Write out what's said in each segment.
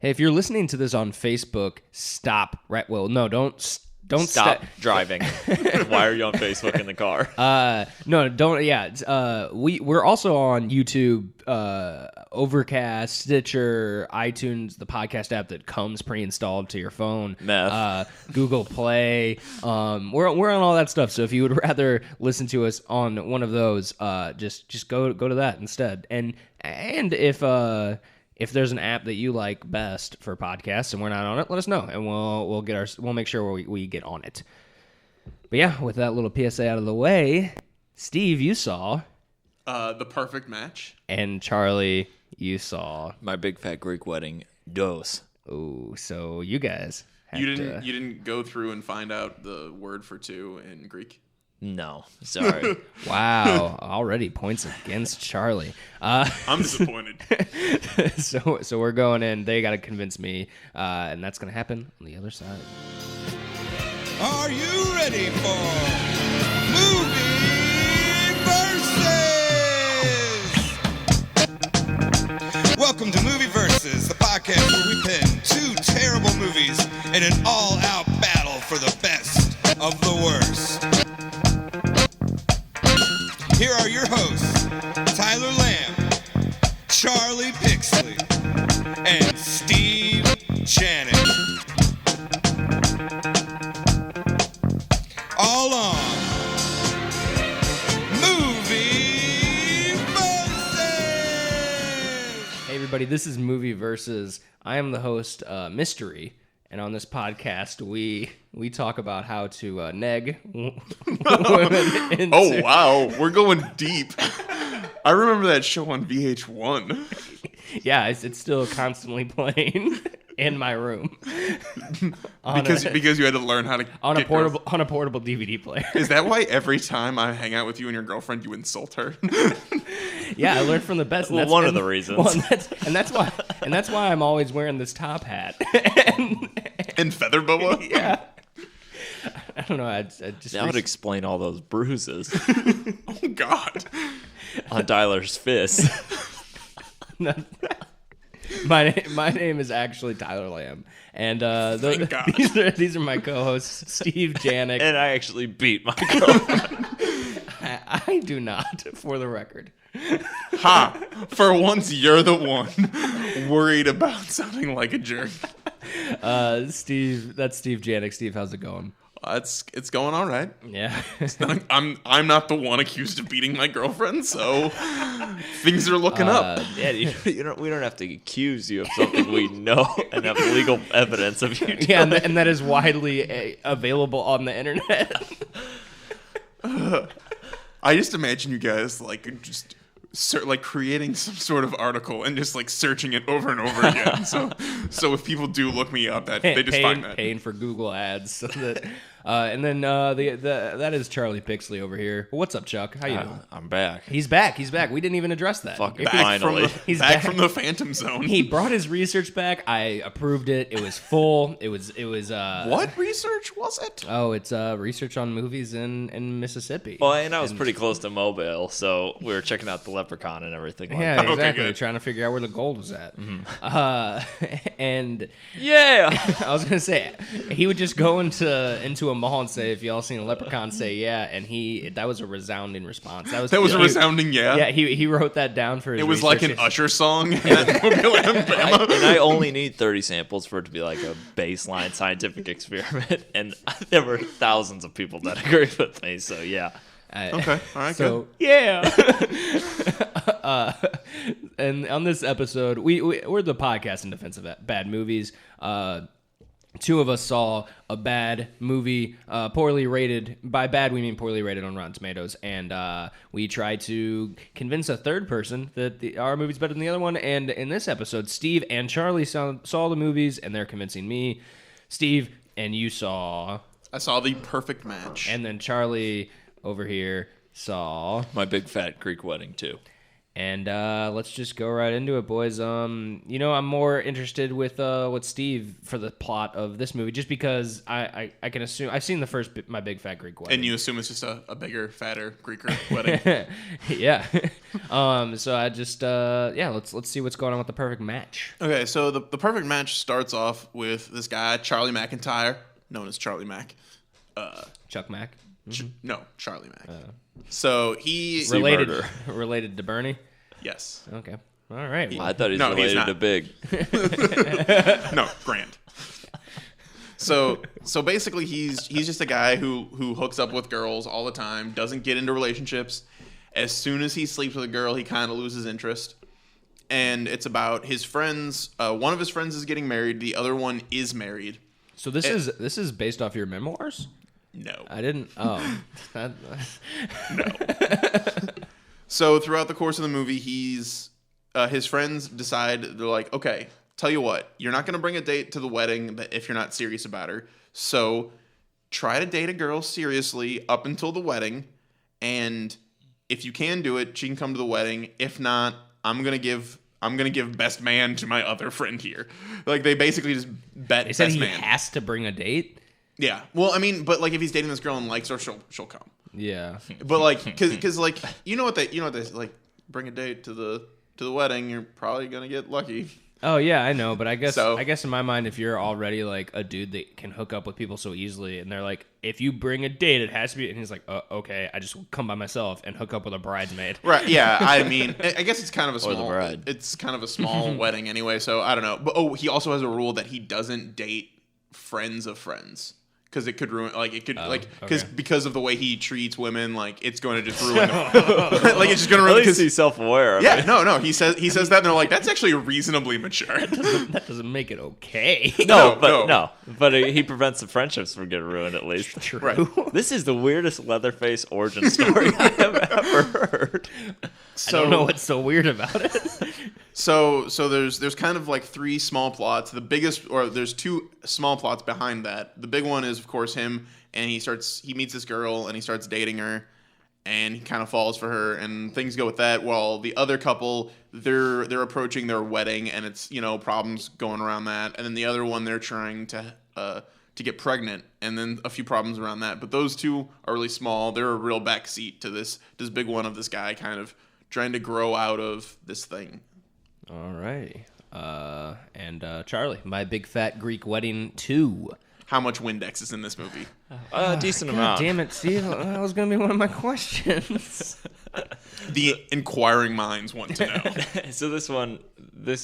Hey, if you're listening to this on Facebook, stop. Right? Well, no, don't Stop driving. Why are you on Facebook in the car? No, don't. Yeah, we're also on YouTube, Overcast, Stitcher, iTunes, the podcast app that comes pre-installed to your phone. Google Play. We're on all that stuff. So if you would rather listen to us on one of those, just go to that instead. And if there's an app that you like best for podcasts and we're not on it, let us know, and we'll make sure we get on it. But yeah, with that little PSA out of the way, Steve, you saw The Perfect Match, and Charlie, you saw My Big Fat Greek Wedding. Dos. Oh, so you guys you didn't go through and find out the word for two in Greek. No, sorry. Wow, already points against Charlie. I'm disappointed. So we're going in. They got to convince me, and that's going to happen on the other side. Are you ready for Movie Versus? Welcome to Movie Versus, the podcast where we pin two terrible movies in an all-out battle for the best of the worst. Here are your hosts, Tyler Lamb, Charlie Pixley, and Steve Janik. All on Movie Versus! Hey everybody, this is Movie Versus. I am the host, Mystery, and on this podcast we talk about how to neg women into... Oh wow, we're going deep. I remember that show on VH1. Yeah, it's still constantly playing in my room because you had to learn how to on a portable DVD player. Is that why every time I hang out with you and your girlfriend, you insult her? Yeah, I learned from the best. Well, one of the reasons. Well, that's why I'm always wearing this top hat. And feather boa. Yeah. I don't know. I just That would explain all those bruises Oh God. on Tyler's fist. My name is actually Tyler Lamb, and Thank God. these are my co-hosts, Steve Janik. And I actually beat my girlfriend. I do not, for the record. Ha! For once, you're the one worried about sounding like a jerk. Steve, that's Steve Janik. Steve, how's it going? It's going all right. Yeah. I'm not the one accused of beating my girlfriend, so things are looking up. Yeah, We don't have to accuse you of something we know and have legal evidence of you doing. yeah, and that is widely available on the internet. I just imagine you guys just creating some sort of article and just searching it over and over again. So if people do look me up, they just find that. Paying for Google ads, so that, and then that is Charlie Pixley over here. What's up, Chuck? How you doing? I'm back. He's back. We didn't even address that. Fuck, Back He's back back. from the Phantom Zone. He brought his research back. I approved it. It was full. It was. What research was it? Oh, it's research on movies in Mississippi. Well, and I was pretty close to Mobile, so we were checking out the Leprechaun and everything like Yeah, that. exactly. good. Trying to figure out where the gold was at. And Yeah! I was gonna say he would just go into a mall and say, "If y'all seen a leprechaun, say yeah." And that was a resounding response. That was a resounding yeah. Yeah, he wrote that down for his. It was like an research. Usher song at Mobile, Alabama. And I only need 30 samples for it to be like a baseline scientific experiment, and there were thousands of people that agreed with me, so yeah. Okay, all right, So good. yeah. And on this episode, we're the podcast in defense of bad movies. Two of us saw a bad movie, poorly rated. By bad, we mean poorly rated on Rotten Tomatoes. And we tried to convince a third person that our movie's better than the other one. And in this episode, Steve and Charlie saw the movies, and they're convincing me. Steve, and you saw... I saw The Perfect Match. And then Charlie over here saw... My Big Fat Greek Wedding, too. And let's just go right into it, boys. I'm more interested with Steve for the plot of this movie, just because I can assume I've seen the first My Big Fat Greek Wedding. And you assume it's just a bigger, fatter Greeker wedding. Yeah. So I just let's see what's going on with the perfect match. Okay, so the perfect match starts off with this guy, Charlie McIntyre, known as Charlie Mack. Chuck Mack. No, Charlie Mack. So he Related to Bernie. Yes. Okay. All right. I thought he's No, he's related not. to Big. No, Grant. So basically he's just a guy who hooks up with girls all the time, doesn't get into relationships. As soon as he sleeps with a girl, he kind of loses interest. And it's about his friends. One of his friends is getting married. The other one is married. So this is based off your memoirs? No. I didn't. Oh. So throughout the course of the movie, his friends decide, they're like, okay, tell you what, you're not going to bring a date to the wedding if you're not serious about her. So try to date a girl seriously up until the wedding. And if you can do it, she can come to the wedding. If not, I'm going to give best man to my other friend here. Like, they basically just bet They said best he man. has to bring a date? Yeah. Well, I mean, but like if he's dating this girl and likes her, she'll come. Yeah. But like, cause like, you know what they like, bring a date to the wedding, you're probably gonna get lucky. Oh yeah, I know, but I guess So- in my mind, if you're already like a dude that can hook up with people so easily, and they're like, if you bring a date, it has to be, and he's like, okay, I just come by myself and hook up with a bridesmaid. Right? Yeah. I mean, I guess it's kind of a Or the small. bride. It's kind of a small wedding anyway, so I don't know. But he also has a rule that he doesn't date friends of friends. Because it could ruin, like, because of the way he treats women, like, it's going to just ruin, like, it's just going to At ruin. least Because he's self-aware. yeah, no, he says that, and they're like, that's actually reasonably mature. That doesn't make it okay. No, but he prevents the friendships from getting ruined at least. True. Right. This is the weirdest Leatherface origin story I have ever heard. So, I don't know what's so weird about it. So there's kind of like three small plots. There's two small plots behind that. The big one is, of course, him, and he meets this girl and he starts dating her, and he kind of falls for her, and things go with that. While the other couple, they're approaching their wedding, and it's, problems going around that. And then the other one, they're trying to get pregnant, and then a few problems around that. But those two are really small. They're a real backseat to this big one of this guy kind of trying to grow out of this thing. All right. And Charlie, My Big Fat Greek Wedding 2. How much Windex is in this movie? A decent God amount. damn it, Steve. That was going to be one of my questions. The inquiring minds want to know. So this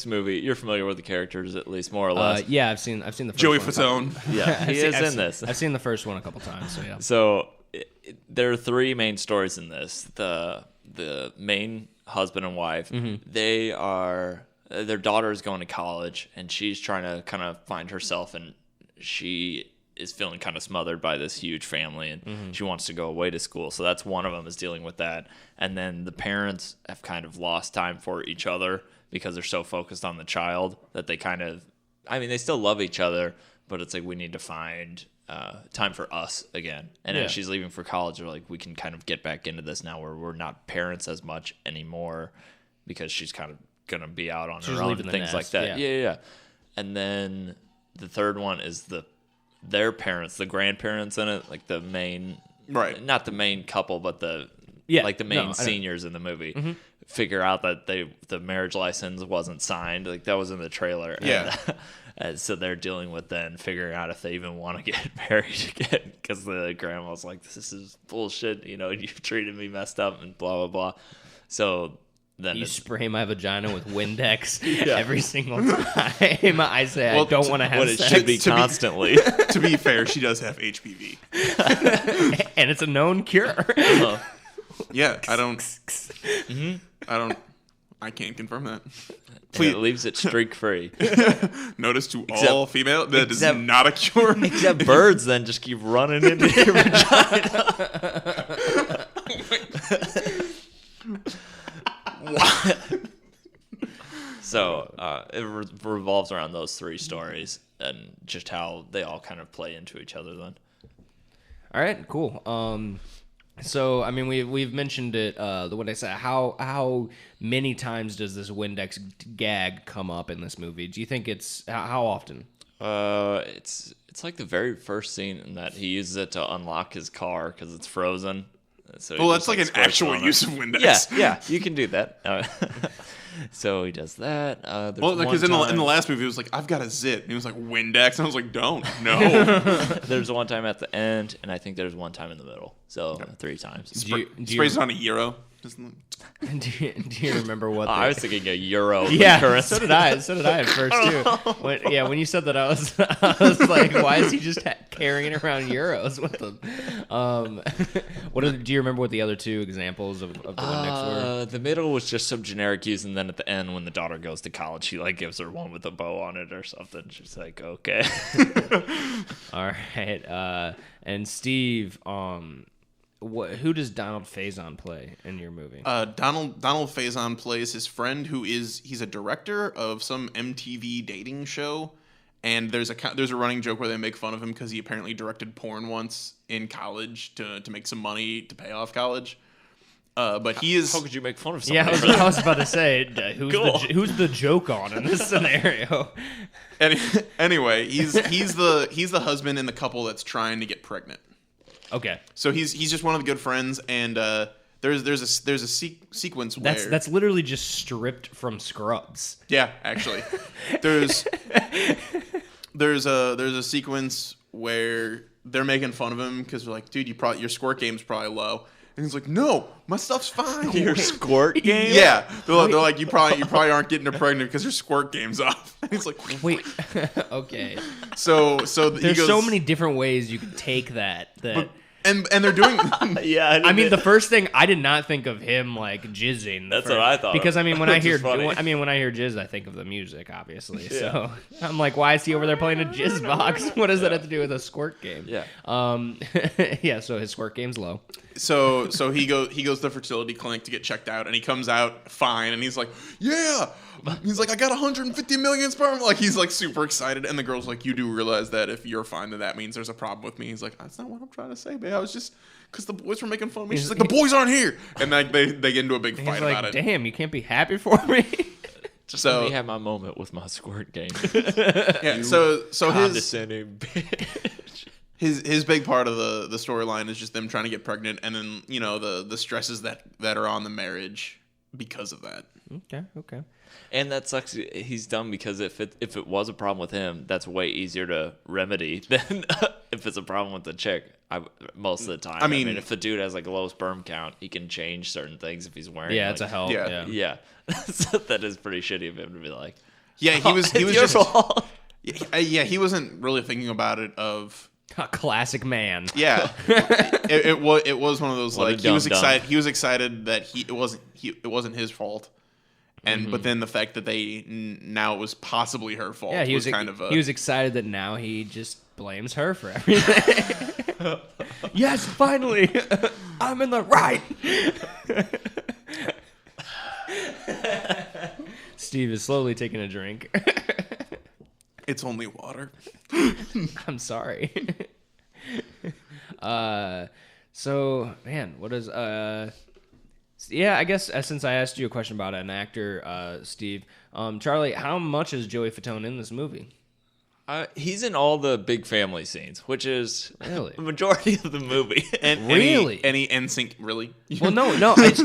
movie, you're familiar with the characters at least more or less. Yeah, I've seen the first Joey one. Fatone. Yeah, he is in this. I've seen the first one a couple times, so yeah. So there are three main stories in this. The main husband and wife, their daughter is going to college, and she's trying to kind of find herself, and she is feeling kind of smothered by this huge family, and she wants to go away to school. So that's one of them, is dealing with that. And then the parents have kind of lost time for each other because they're so focused on the child that they kind of, they still love each other, but it's like, we need to find time for us again. And Yeah. as she's leaving for college, they're like, we can kind of get back into this now where we're not parents as much anymore, because she's kind of gonna be out on She's her own, leaving the things like nest, that. yeah. Yeah. And then the third one is their parents, the grandparents in it, like the main, Right. not the main couple, but the main seniors in the movie, figure out that the marriage license wasn't signed. Like, that was in the trailer. Yeah. And so they're dealing with then figuring out if they even want to get married again, because the grandma's like, this is bullshit, you've treated me messed up and blah blah blah. So then You it's, spray my vagina with Windex every single time I say Well, I don't want to have what it sex. should be To be- constantly. To be fair, she does have HPV. And it's a known cure. Yeah, I can't confirm that. And it leaves it streak free. Notice to all female, that is except- not a cure. Except birds then just keep running into your vagina. So it revolves around those three stories and just how they all kind of play into each other then. All right, cool. So I mean, we've mentioned it. When I say how many times does this Windex gag come up in this movie? Do you think it's how often? It's like the very first scene in that he uses it to unlock his car because it's frozen. So Well, that's like an actual use of Windex. Yeah, you can do that. So he does that. Well, because in the last movie, it was like, I've got a zit. And he was like, Windex. And I was like, don't. No. There's one time at the end, and I think there's one time in the middle. So 3 times. Do you Sprays it on a Euro. do you remember what? I was thinking a euro. Yeah, currency. so did I. So did I at first too. When you said that, I was like, why is he just carrying around euros with him? Do you remember what the other 2 examples of the Windex were? The middle was just some generic use, and then at the end, when the daughter goes to college, he like gives her one with a bow on it or something. She's like, okay. All right. And Steve, who does Donald Faison play in your movie? Donald Faison plays his friend he's a director of some MTV dating show, and there's a running joke where they make fun of him because he apparently directed porn once in college to make some money to pay off college. But he is. How could you make fun of Yeah, somebody? I was about to say, Cool. who's the joke on in this scenario? Anyway, he's the husband in the couple that's trying to get pregnant. Okay, So he's just one of the good friends, and there's a sequence where that's literally just stripped from Scrubs. yeah, actually there's a sequence where they're making fun of him because they're like, dude, your squirt game's probably low, and he's like, no, my stuff's fine. Your squirt game? Yeah, they're like you probably aren't getting her pregnant because your squirt game's off. And he's like, Wait, okay. so There's so many different ways you could take that. and they're doing Yeah. I mean, the first thing I did not think of him like jizzing. That's what I thought. Because I mean, when I Which hear is funny. when I hear jizz, I think of the music, obviously. So I'm like, why is he over there playing a jizz box? What does that have to do with a squirt game? Yeah. Yeah. So his squirt game's low. So he goes to the fertility clinic to get checked out, and he comes out fine, and he's like, yeah. He's like, I got 150 million sperm. Like, he's like super excited, and the girl's like, you do realize that if you're fine, then that means there's a problem with me. He's like, that's not what I'm trying to say, babe. I was just because the boys were making fun of me. She's like, the boys aren't here, and like they get into a big He's fight like, about it. damn, you can't be happy for me. Just So- let me have my moment with my squirt game. Yeah. So his Condescending bitch. his big part of the storyline is just them trying to get pregnant, and then the stresses that are on the marriage because of that. Okay. And that sucks. He's dumb because if it was a problem with him, that's way easier to remedy than if it's a problem with the chick. Most of the time, I mean, if the dude has like a low sperm count, he can change certain things if he's wearing. Yeah, like, it's a help. Yeah. Yeah, so that is pretty shitty of him to be like. Yeah, he was It's your just fault. yeah, he wasn't really thinking about it of. A classic man. Yeah, it was one of those What a like he was dumb-dumb. excited. He was excited that it wasn't his fault, and but then the fact that now it was possibly her fault. Yeah, he was kind of he was excited that now he just blames her for everything. Yes, finally, I'm in the right. Steve is slowly taking a drink. It's only water. I'm sorry. So man, what is yeah, I guess since I asked you a question about an actor, Steve, Charlie, how much is Joey Fatone in this movie? He's in all the big family scenes, which is Really? the majority of the movie. And Really? any NSYNC really? Well, no.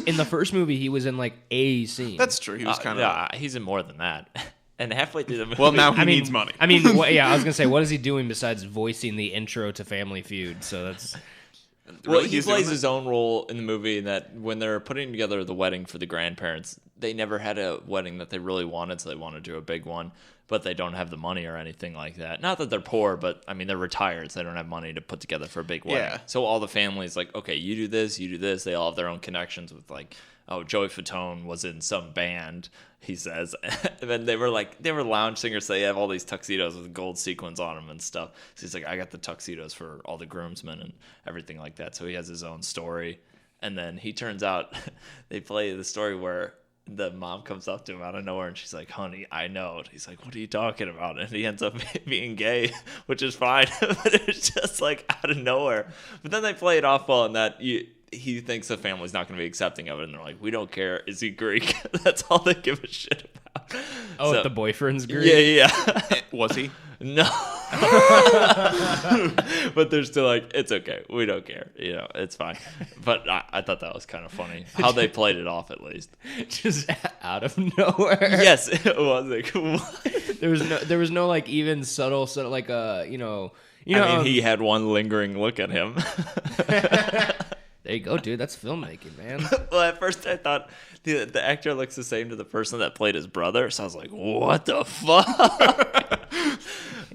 In the first movie, he was in like a scene. That's true. He was kind of. yeah, he's in more than that. And halfway through the movie, Well, now he needs money. I mean, yeah, I was gonna say, what is he doing besides voicing the intro to Family Feud? So that's well, Really? he He's doing plays that? his own role in the movie. In that when they're putting together the wedding for the grandparents, they never had a wedding that they really wanted, so they wanted to do a big one. But they don't have the money or anything like that. Not that they're poor, but I mean they're retired, so they don't have money to put together for a big wedding. Yeah. So all the families like, okay, you do this, you do this. They all have their own connections with like, oh, Joey Fatone was in some band, he says. And then they were lounge singers, so they have all these tuxedos with gold sequins on them and stuff. So he's like, I got the tuxedos for all the groomsmen and everything like that. So he has his own story. And then he turns out they play the story where the mom comes up to him out of nowhere and she's like, honey, I know. And he's like, what are you talking about? And he ends up being gay, which is fine. But it's just like out of nowhere. But then they play it off well in that he thinks the family's not going to be accepting of it, and they're like, we don't care. Is he Greek? That's all they give a shit about. Oh, So- the boyfriend's Greek? Yeah. Was he? No. But they're still like, it's okay. We don't care. It's fine. But I thought that was kind of funny how they played it off, at least. Just out of nowhere. Yes, it was like, what? There was no like even subtle like you know. I mean, he had one lingering look at him. There you go, dude. That's filmmaking, man. Well, at first I thought the actor looks the same to the person that played his brother, so I was like, what the fuck?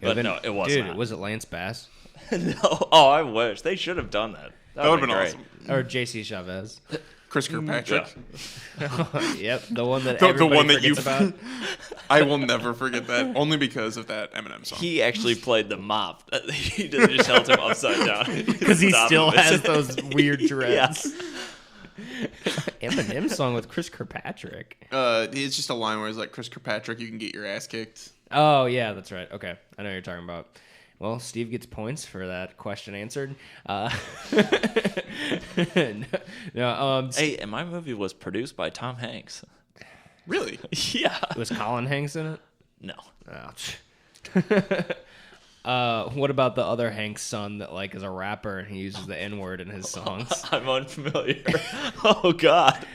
But no, it wasn't. Dude, was it Lance Bass No. Oh, I wish. They should have done that. That would have been great. awesome. or J.C. Chavez? Chris Kirkpatrick. Yep, the one that The everybody one that forgets about. I will never forget that, only because of that Eminem song. He actually played the mop. He just held him upside down. Because he Stop still him. has those weird dreads. Yeah. Eminem song with Chris Kirkpatrick. It's just a line where it's like, Chris Kirkpatrick, you can get your ass kicked. Oh yeah, that's right. Okay, I know what you're talking about. Well, Steve gets points for that question answered. No, Hey, and my movie was produced by Tom Hanks. Really? Yeah. was Colin Hanks in it? No. Ouch. What about the other Hanks son that like is a rapper and he uses the N-word in his songs? I'm unfamiliar. Oh, God.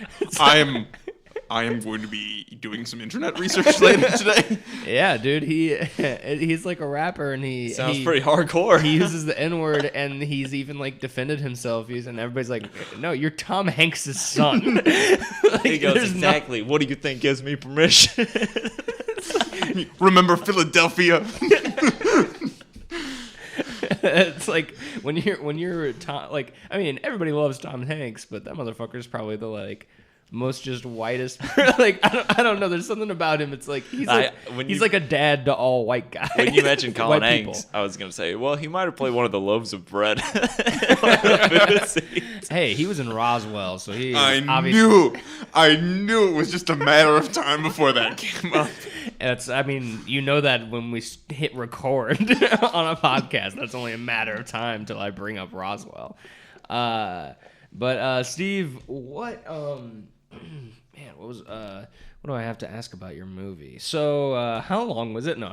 I am going to be doing some internet research later today. Yeah, dude, he's like a rapper and Sounds pretty hardcore. He uses the N-word and he's even like defended himself. And everybody's like, "No, you're Tom Hanks' son." Like, He goes, there's no- exactly. What do you think gives me permission? Remember Philadelphia? It's like when you're Tom. Like, I mean, everybody loves Tom Hanks, but that motherfucker's probably the like most just whitest. Like I don't know. There's something about him. It's like he's like a dad to all white guys. When you mentioned Colin White Hanks, people. I was going to say, well, he might have played one of the loaves of bread. One of the food scenes. Hey, he was in Roswell, so he. I obviously, knew it was just a matter of time before that came up. I mean, you know that when we hit record on a podcast, that's only a matter of time till I bring up Roswell. But Steve, what man, what do I have to ask about your movie? So, how long was it? No.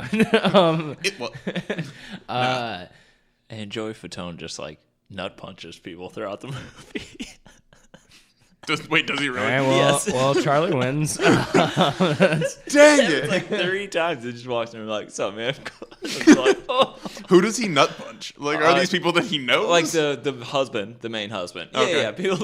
And Joey Fatone just like nut punches people throughout the movie. Does he really? All right, well, Charlie wins. Dang it! Like 3 times he just walks in and like, what's up, man? It's like, oh. Who does he nut punch? Like, are these people that he knows? Like the husband, the main husband. Okay. Yeah, people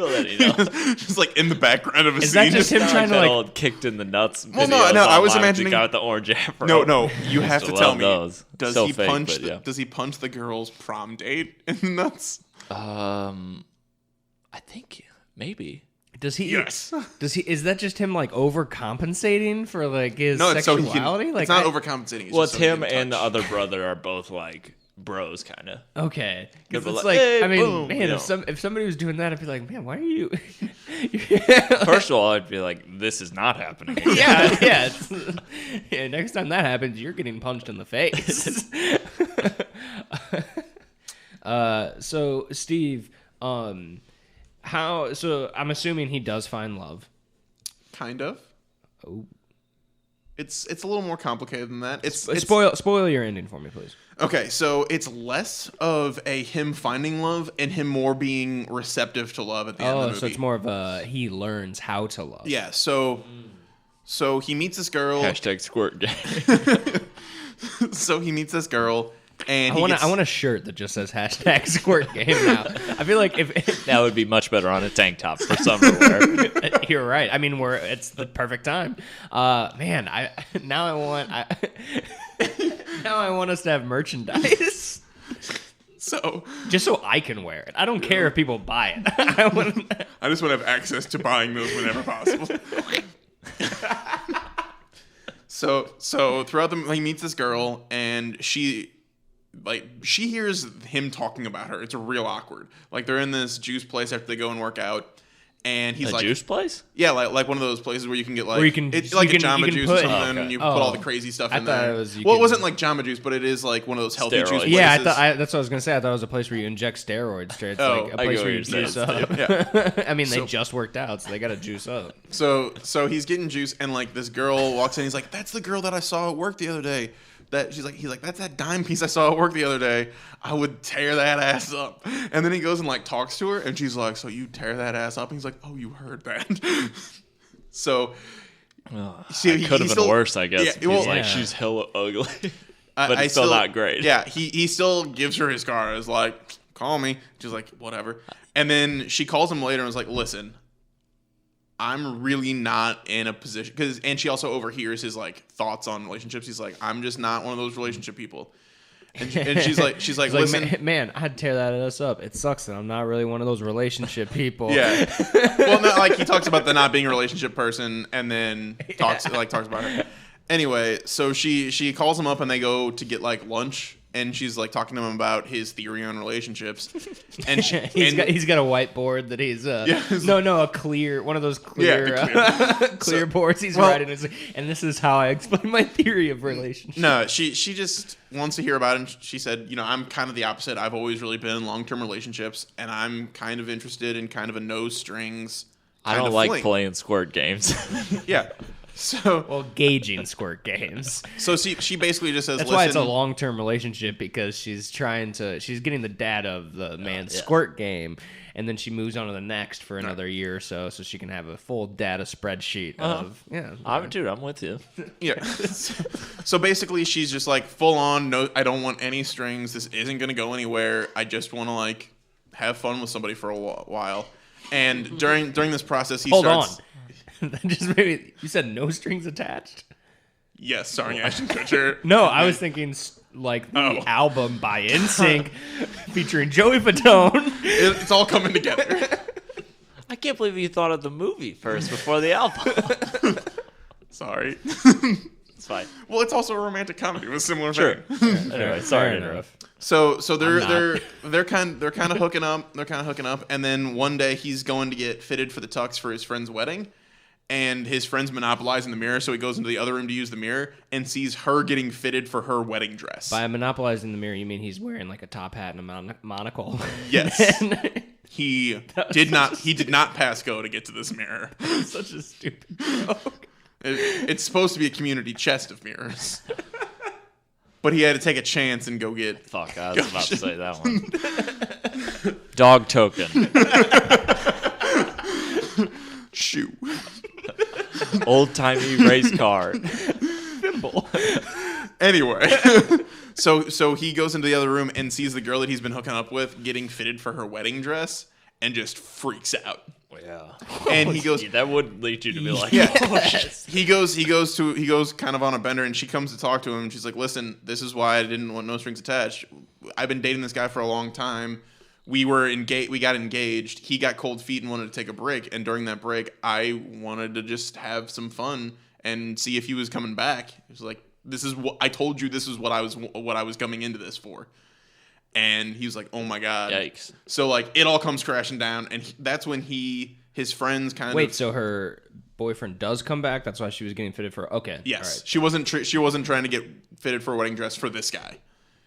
that he knows. just like in the background of a Is scene. that just him Not trying to that like? old kicked in the nuts. Well, no, videos I was online with imagining- the guy with the orange afro. No, you have Used to tell love me. those. Does So he fake, punch? but yeah. Does he punch the girl's prom date in the nuts? I think maybe. Does he? Yes. Does he? Is that just him like overcompensating for like his No, it's so sexuality? he can. Like It's not I- overcompensating. It's Well, just it's so he him can and the touch. other brother are both like bros, kind of. Okay, because They're it's like, like, "Hey, I mean, boom," man, you know. if somebody was doing that, I'd be like, man, why are you? First of all, I'd be like, this is not happening. Again. yeah. Yeah. Next time that happens, you're getting punched in the face. So Steve, how? So I'm assuming he does find love. Kind of. Oh. It's a little more complicated than that. It's Spoil your ending for me, please. okay. So it's less of a him finding love and him more being receptive to love at the end of the movie. So it's more of a he learns how to love. Yeah. So he meets this girl. Hashtag squirt game. So he meets this girl, and I want a shirt that just says hashtag squirt game now. I feel like if That would be much better on a tank top for summer wear. you're right. I mean, it's the perfect time. Man, now I want us to have merchandise. So Just so I can wear it. I don't care if people buy it. I just want to have access to buying those whenever possible. So throughout he meets this girl, and she hears him talking about her. It's real awkward. Like they're in this juice place after they go and work out, And he's A like, juice place? yeah, like one of those places where you can get like Where you can- it's you like can- a Jamba you can Juice put- or something, Oh, and you okay. put all Oh. the crazy stuff I in thought there. it was you Well, it can- wasn't like Jamba Juice, but it is like one of those healthy juice Steroids. places. Yeah, that's what I was gonna say. I thought it was a place where you inject steroids straight. It's Oh, like I a get place what where you you're saying, juice up. Yeah. I mean, they So- just worked out, so they gotta juice up. So he's getting juice, and like this girl walks in. He's like, "That's the girl that I saw at work the other day." He's like, "That's that dime piece I saw at work the other day. I would tear that ass up." And then he goes and like talks to her, and she's like, "So you tear that ass up?" And he's like, "Oh, you heard that." So see, It could have been still- worse, I guess. Yeah, if he's well- like, Yeah. she's hella ugly. I- But I it's still not great. Yeah, he still gives her his card. It's like, "Call me." She's like, "Whatever." And then she calls him later and was like, "Listen, I'm really not in a position," and she also overhears his like thoughts on relationships. He's like, "I'm just not one of those relationship people." And she's like, He's "Listen." man, I'd tear that ass up. It sucks that I'm not really one of those relationship people. Yeah. Well, no, like he talks about the not being a relationship person, and then talks about her. Anyway, so she calls him up, and they go to get like lunch, and she's like talking to him about his theory on relationships, and he's got a whiteboard that he's Yeah. a clear one of those clear clear boards he's well- writing. It's like, and this is how I explain my theory of relationships. No, she just wants to hear about it. And she said, I'm kind of the opposite. I've always really been in long-term relationships, and I'm kind of interested in kind of a no strings. I kind don't of like fling. playing squirt games. Yeah. So Well, gauging squirt games. she basically just says, That's "Listen." why it's a long-term relationship, because she's getting the data of the man's yeah. squirt game, and then she moves on to the next for another year or so she can have a full data spreadsheet of I'm with you. Yeah. So basically, she's just like full on. No, I don't want any strings. This isn't gonna go anywhere. I just want to like have fun with somebody for a while. And during this process, he Hold starts. on. That just maybe you said no strings attached. Yes, starring Ashton Kutcher. No, I was thinking like the Oh. album by NSYNC featuring Joey Fatone. It's all coming together. I can't believe you thought of the movie first before the album. Sorry. It's fine. Well, it's also a romantic comedy with a similar Sure. vein. Anyway, Fair sorry to enough. interrupt. So I'm they're kind of hooking up. They're kind of hooking up, and then one day he's going to get fitted for the tux for his friend's wedding, and his friend's monopolizing the mirror, so he goes into the other room to use the mirror and sees her getting fitted for her wedding dress. By monopolizing the mirror, you mean he's wearing like a top hat and a monocle? Yes. And- He did not pass go to get to this mirror. such a stupid joke. It's supposed to be a community chest of mirrors. But he had to take a chance and go get. Fuck, I was about to say that one. Dog token. Shoe. Old timey race car. Thimble. Anyway, so he goes into the other room and sees the girl that he's been hooking up with getting fitted for her wedding dress and just freaks out. Yeah. And he goes, That would lead you to be like, yeah. oh, shit. He goes kind of on a bender, and she comes to talk to him, and she's like, "Listen, this is why I didn't want no strings attached. I've been dating this guy for a long time. We got engaged. He got cold feet and wanted to take a break, and during that break, I wanted to just have some fun and see if he was coming back. It was like, this is what I told you. This is what I was coming into this for." And he was like, "Oh my god!" Yikes. So like it all comes crashing down, and that's when his friends kind Wait, of so her boyfriend does come back? That's why she was getting fitted for. Okay. yes, All right. she wasn't trying to get fitted for a wedding dress for this guy.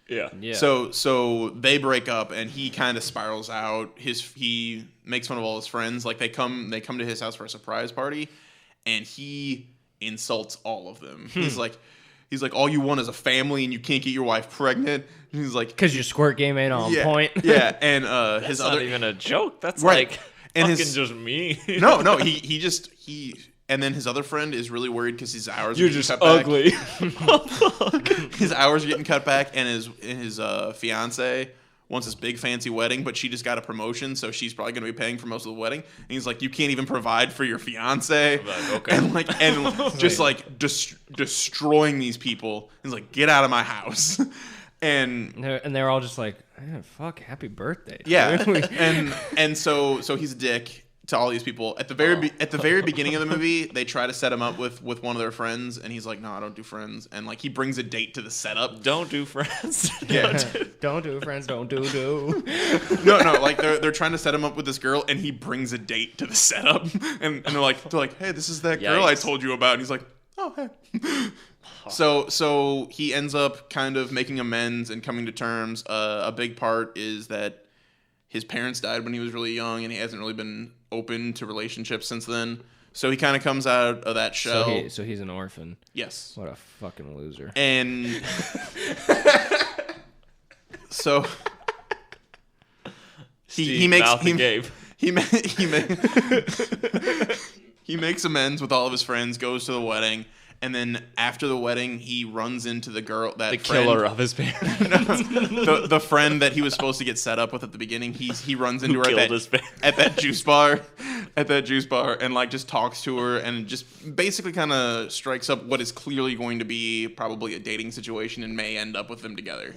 Yeah. Yeah. So they break up, and he kind of spirals out. He makes fun of all his friends. Like they come to his house for a surprise party, and he insults all of them. He's like, all you want is a family, and you can't get your wife pregnant. And he's like, Because your squirt game ain't on yeah, point. yeah. And That's his not other even a joke. That's Right. like And fucking his- just me. no, he and then his other friend is really worried because his hours are You're getting just cut back. ugly. His hours are getting cut back, and his fiance wants this big fancy wedding, but she just got a promotion, so she's probably going to be paying for most of the wedding. And he's like, "You can't even provide for your fiance," like, okay. and just like destroying these people. He's like, "Get out of my house!" And And they're all just like, "Eh, fuck, happy birthday. yeah, dude." and so he's a dick. to all these people at the very beginning of the movie. They try to set him up with one of their friends, and he's like, "No, I don't do friends." And like he brings a date to the setup. Don't do friends. Yeah. Don't do friends. Don't do. No, like they're trying to set him up with this girl, and he brings a date to the setup, and they're like, "Hey, this is that girl I Yikes. told you about." And he's like, "Oh, hey." So he ends up kind of making amends and coming to terms. A big part is that his parents died when he was really young, and he hasn't really been open to relationships since then. So he kind of comes out of that shell. So he's an orphan. Yes. What a fucking loser. And so he makes he makes amends with all of his friends, goes to the wedding, and then after the wedding, he runs into the girl The killer of his parents. the friend that he was supposed to get set up with at the beginning. He runs into her killed his parents. at that juice bar, and like just talks to her and just basically kind of strikes up what is clearly going to be probably a dating situation and may end up with them together.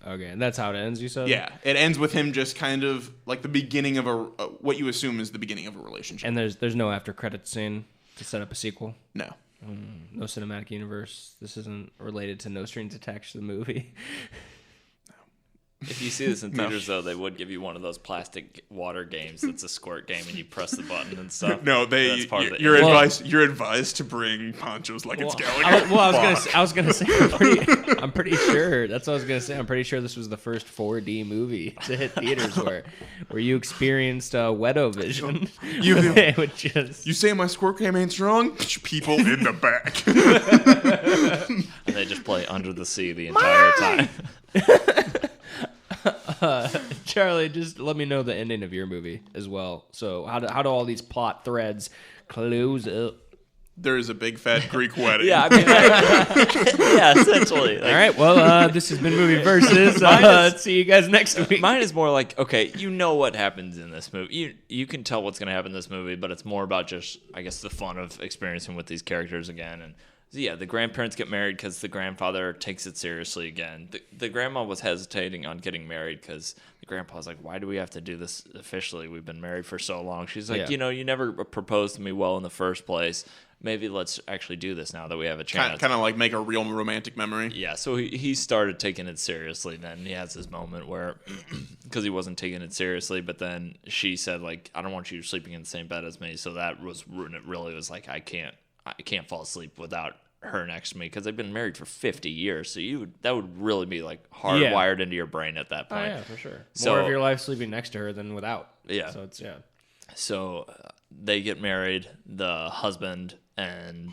Okay, and that's how it ends, you said? Yeah, it ends with him just kind of like the beginning of what you assume is the beginning of a relationship. And there's no after credits scene to set up a sequel? No. No cinematic universe? This isn't related to No Strings Attached to the movie? If you see this in theaters, though, they would give you one of those plastic water games that's a squirt game, and you press the button and stuff. No, That's part of it. you're advised to bring ponchos like it's Gallagher. I was gonna say, I'm pretty sure. That's what I was gonna say. I'm pretty sure this was the first 4D movie to hit theaters where you experienced Wedo vision. You say my squirt game ain't strong? People in the back. And they just play Under the Sea the entire time. Charlie, just let me know the ending of your movie as well. So how do all these plot threads close up? There is a big fat Greek wedding. Yeah, I mean, yeah, essentially. Like, All right, well, this has been Movie Versus. See you guys next week. Mine is more like, okay, you know what happens in this movie. You can tell what's going to happen in this movie, but it's more about just, I guess, the fun of experiencing with these characters again. And yeah, the grandparents get married because the grandfather takes it seriously again. The grandma was hesitating on getting married because the grandpa was like, why do we have to do this officially? We've been married for so long. She's like, Yeah. you never proposed to me well in the first place. Maybe let's actually do this now that we have a chance. Kind of like make a real romantic memory. Yeah, so he started taking it seriously. Then he has this moment where, because he wasn't taking it seriously, but then she said, like, I don't want you sleeping in the same bed as me. So that was really was like, I can't fall asleep without her next to me because they've been married for 50 years. So that would really be like hardwired into your brain at that Oh, point. yeah, for sure. So- More of your life sleeping next to her than without. Yeah. So it's, yeah. So they get married. The husband and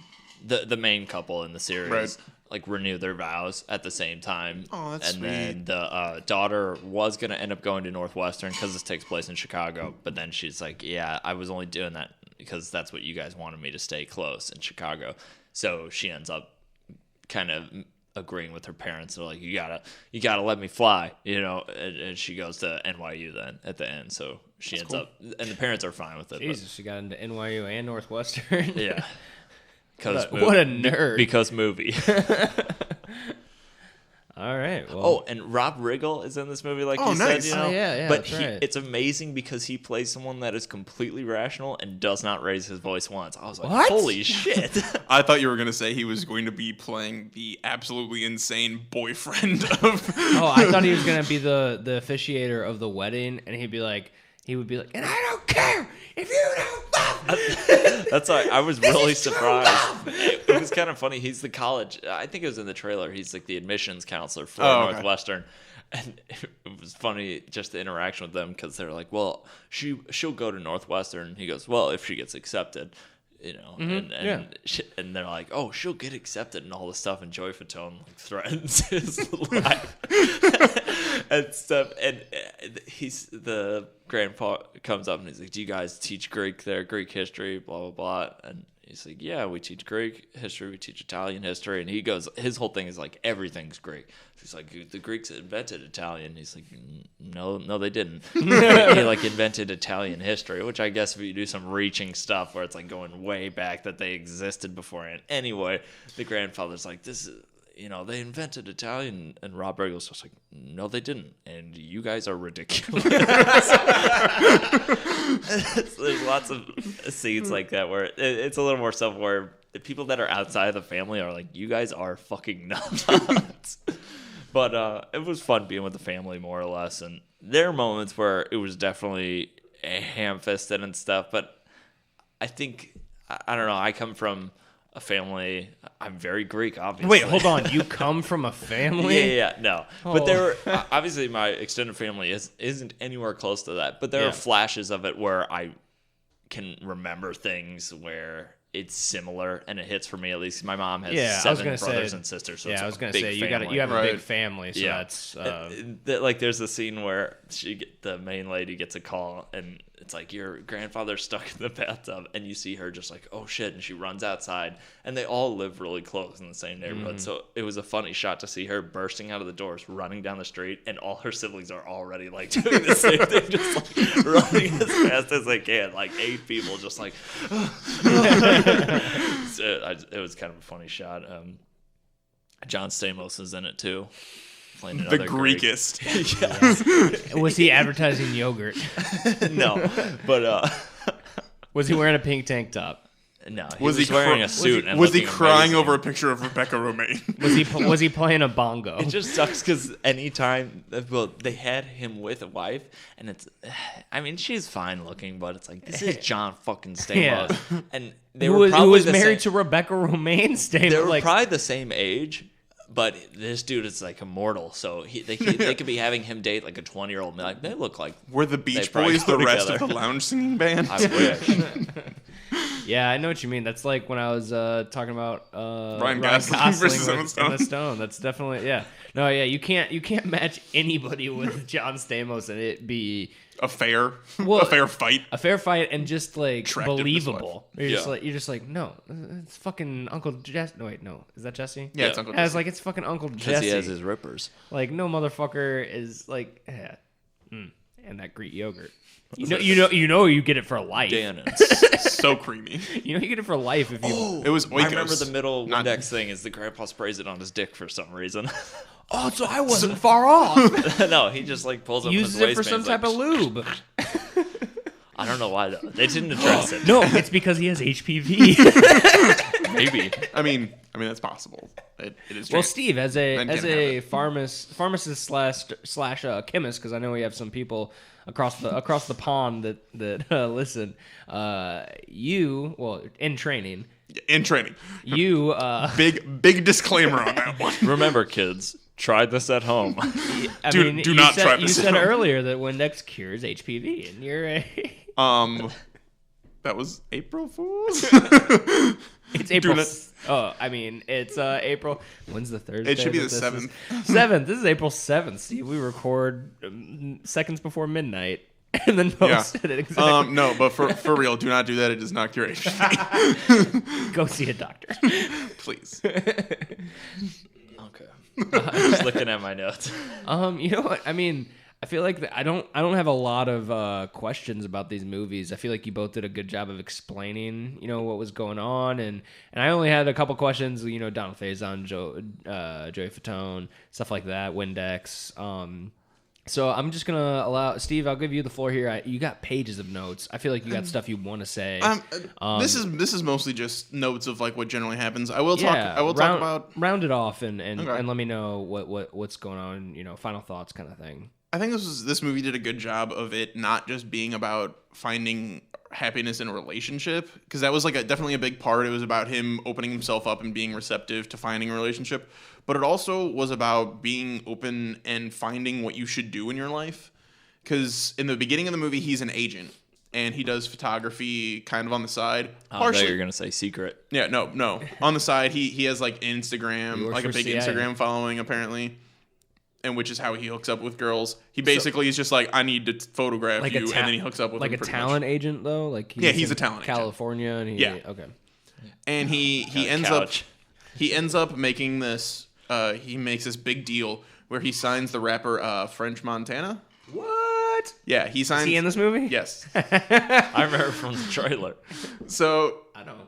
the main couple in the series Right. like renew their vows at the same time. Oh, that's and then the daughter was gonna end up going to Northwestern because this takes place in Chicago. But then she's like, "Yeah, I was only doing that because that's what you guys wanted me to stay close in Chicago." So she ends up kind of agreeing with her parents. They're like, you gotta let me fly, and she goes to NYU then at the end. So she ends up, and the parents are fine with it. Jesus, she got into NYU and Northwestern. But, yeah. What a nerd. Because movie. All right. Well, Oh, and Rob Riggle is in this movie, like you nice. said, Oh, yeah, But that's right. it's amazing because he plays someone that is completely rational and does not raise his voice once. I was like, What? holy shit. I thought you were going to say he was going to be playing the absolutely insane boyfriend of... Oh, I thought he was gonna be the officiator of the wedding, and he would be like, and I don't care if you don't love me. That's why I was really surprised. It was kind of funny. He's the college. I think it was in the trailer. He's like the admissions counselor for okay. Northwestern, and it was funny just the interaction with them because they're like, "Well, she'll go to Northwestern." He goes, "Well, if she gets accepted." And and they're like, "Oh, she'll get accepted," and all this stuff. And Joey Fatone like threatens his life and stuff. And he's the grandpa comes up and he's like, "Do you guys teach Greek there? Greek history, blah blah blah?" And he's like, "Yeah, we teach Greek history, we teach Italian history." And he goes, his whole thing is like everything's Greek. He's like, "The Greeks invented Italian." He's like, no, they didn't. He like invented Italian history, which I guess if you do some reaching stuff where it's like going way back that they existed beforehand. Anyway, the grandfather's like, this is, they invented Italian, and Rob Riggle's just like, no, they didn't, and you guys are ridiculous. There's lots of scenes like that where it's a little more stuff where the people that are outside of the family are like, you guys are fucking nuts. But it was fun being with the family, more or less, and there are moments where it was definitely ham-fisted and stuff, but I think, I don't know, I come from a family. I'm very Greek, obviously. Wait, hold on. You come from a family? Yeah, no. Oh. But there were, obviously my extended family isn't anywhere close to that. But there are flashes of it where I can remember things where it's similar, and it hits for me at least. My mom has 7 brothers and sisters, so it's I was gonna big say family. you have a big family, so that's like there's a scene where the main lady gets a call, and it's like, your grandfather's stuck in the bathtub, and you see her just like, oh shit, and she runs outside, and they all live really close in the same neighborhood. So it was a funny shot to see her bursting out of the doors, running down the street, and all her siblings are already like doing the same thing, just like running as fast as they can, like 8 people just like so it was kind of a funny shot. John Stamos is in it too, playing The another Greekest. Was he advertising yogurt? No, but Was he wearing a pink tank top? no, he was wearing a suit. Was he looking crying amazing. over a picture of Rebecca Romaine? Was he playing a bongo? It just sucks because anytime, they had him with a wife, and I mean, she's fine looking, but it's like, this is John fucking Stamos, and they were probably who was the married same, to Rebecca Romaine Stamos. they were probably the same age. But this dude is like immortal, so they could be having him date like a 20-year-old. Like, they look like Were the Beach probably Boys go the rest together. of the lounge singing band? I wish. Yeah, I know what you mean. That's like when I was talking about Ryan Gosling versus Emma with Stone. Emma Stone. That's definitely you can't match anybody with John Stamos and it be a fair fight. a fair fight and just like Attractiveness believable. You're Yeah. just like no, it's fucking Uncle Jesse. No wait, no, is that Jesse? Yeah, it's Uncle I was Jesse. like, it's fucking Uncle Because Jesse. he has his rippers. Like no motherfucker is like, and that Greek yogurt. You get it for life. Dannon's. So creamy. You get it for life if you. It was Oikos. I remember the middle Not- Windex thing is the grandpa sprays it on his dick for some reason. Oh, so I wasn't far off. No, he just like pulls up Uses his it for some waistband, type of lube. I don't know why though. They didn't address it. No, it's because he has HPV. Maybe. I mean that's possible. It is. Well, trans- Steve, as Men a can have it. pharmacist slash chemist, because I know we have some people across the pond that listen. In training, you big disclaimer on that one. Remember, kids, try this at home. Do not try this You at said home. earlier that Windex cures HPV, and you're That was April Fool's. it's April. not- It's April. When's the Thursday? It should be that the this is? 7th. 7th. This is April 7th, Steve. We record seconds before midnight and then post it exactly. No, but for real, do not do that. It does not cure HPV. Go see a doctor. Please. Okay. Just looking at my notes. You know what? I mean, I feel like I don't have a lot of questions about these movies. I feel like you both did a good job of explaining, what was going on, and I only had a couple questions. Donald Faison, Joey Fatone, stuff like that, Windex. So I'm just gonna allow Steve. I'll give you the floor here. You got pages of notes. I feel like you got stuff you want to say. This is mostly just notes of like what generally happens. I will talk about. Round it off and Okay. and let me know what's going on. Final thoughts, kind of thing. I think this movie did a good job of it not just being about finding happiness in a relationship, because that was like definitely a big part. It was about him opening himself up and being receptive to finding a relationship, but it also was about being open and finding what you should do in your life. Because in the beginning of the movie, he's an agent and he does photography kind of on the side. I thought you were gonna say secret. Yeah, no. On the side, he has like Instagram, like a big CIA. Instagram following apparently, and which is how he hooks up with girls. He basically is just like, I need to photograph Like you, a and then he hooks up with like them a pretty talent much. agent though. Like He's in a talent agent. California, and Yeah. Okay. And he ends up making this. He makes this big deal where he signs the rapper French Montana. What? Yeah, he signs. Is he in this movie? Yes. I remember from the trailer. So I don't.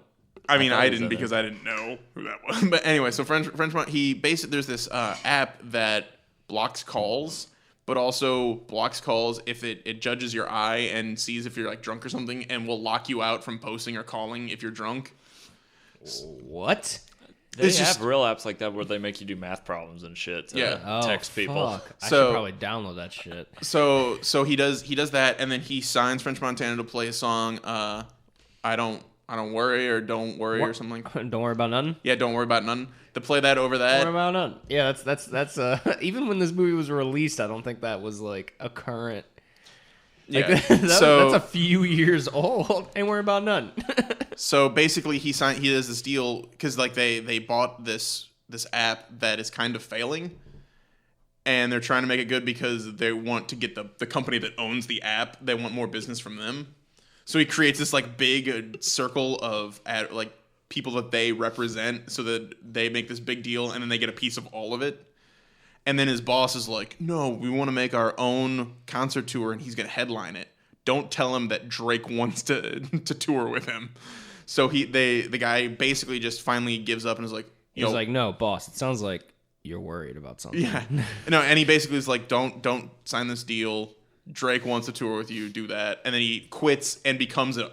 I mean, thought I he was didn't in because I didn't know who that was. But anyway, so French he basically there's this app that blocks calls, but also blocks calls if it judges your eye and sees if you're like drunk or something, and will lock you out from posting or calling if you're drunk. What? They It's have just- real apps like that where they make you do math problems and shit to Yeah. text people. Fuck. I So- should probably download that shit. So he does that, and then he signs French Montana to play a song. I don't worry or don't worry or something like. Don't worry about nothing. Yeah, don't worry about none. To play that over Don't worry that. about nothing. Yeah, that's even when this movie was released, I don't think that was like a current. Like, Yeah. that's a few years old. Ain't worry about none. So basically, he does this deal because like they bought this app that is kind of failing, and they're trying to make it good because they want to get the company that owns the app. They want more business from them. So he creates this like big circle of like people that they represent, so that they make this big deal, and then they get a piece of all of it. And then his boss is like, "No, we want to make our own concert tour, and he's gonna headline it. Don't tell him that Drake wants to tour with him." So the guy basically just finally gives up and is like, He's like, no, boss. It sounds like you're worried about something. yeah, no, and he basically is like, don't sign this deal. Drake wants to tour with you, do that, and then he quits and becomes a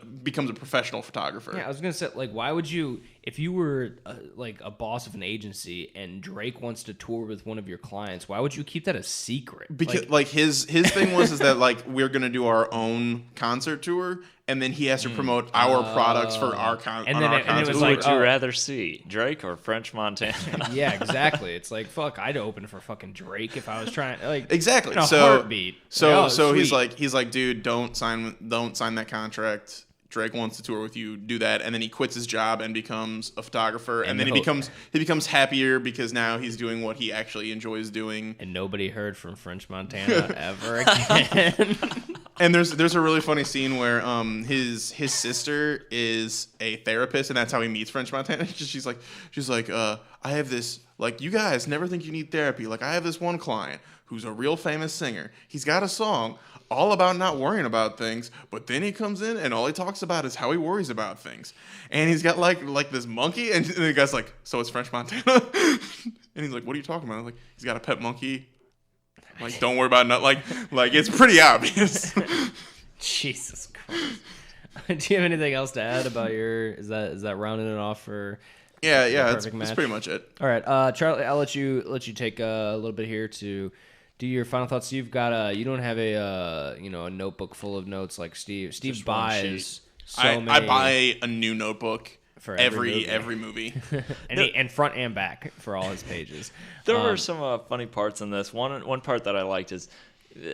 professional photographer. Yeah, I was gonna say, like, why would you, if you were like a boss of an agency and Drake wants to tour with one of your clients, why would you keep that a secret? Because like his thing was is that like we're gonna do our own concert tour, and then he has to promote our products for our concert. And then it Who was would like, you oh. rather see, Drake or French Montana? Yeah, exactly. It's like, fuck, I'd open for fucking Drake if I was trying, like, Exactly. in a So heartbeat. So Like, oh, so he's sweet. like, dude, don't sign that contract. Drake wants to tour with you, do that, and then he quits his job and becomes a photographer, and then he becomes happier because now he's doing what he actually enjoys doing. And nobody heard from French Montana ever again. And there's a really funny scene where his sister is a therapist, and that's how he meets French Montana. She's like I have this, like, you guys never think you need therapy. Like, I have this one client who's a real famous singer. He's got a song all about not worrying about things, but then he comes in and all he talks about is how he worries about things. And he's got like this monkey, and the guy's like, so it's French Montana? And he's like, what are you talking about? I'm like, he's got a pet monkey. Like, don't worry about it. Like it's pretty obvious. Jesus Christ. Do you have anything else to add about your? Is that rounding it off for? Yeah, perfect that's match? pretty much it. All right, Charlie, I'll let you take a little bit here to do your final thoughts. You've got you don't have a a notebook full of notes like Steve. Steve Just one buys so I many buy a new notebook for every movie. and front and back for all his pages. There were some funny parts in this. One part that I liked is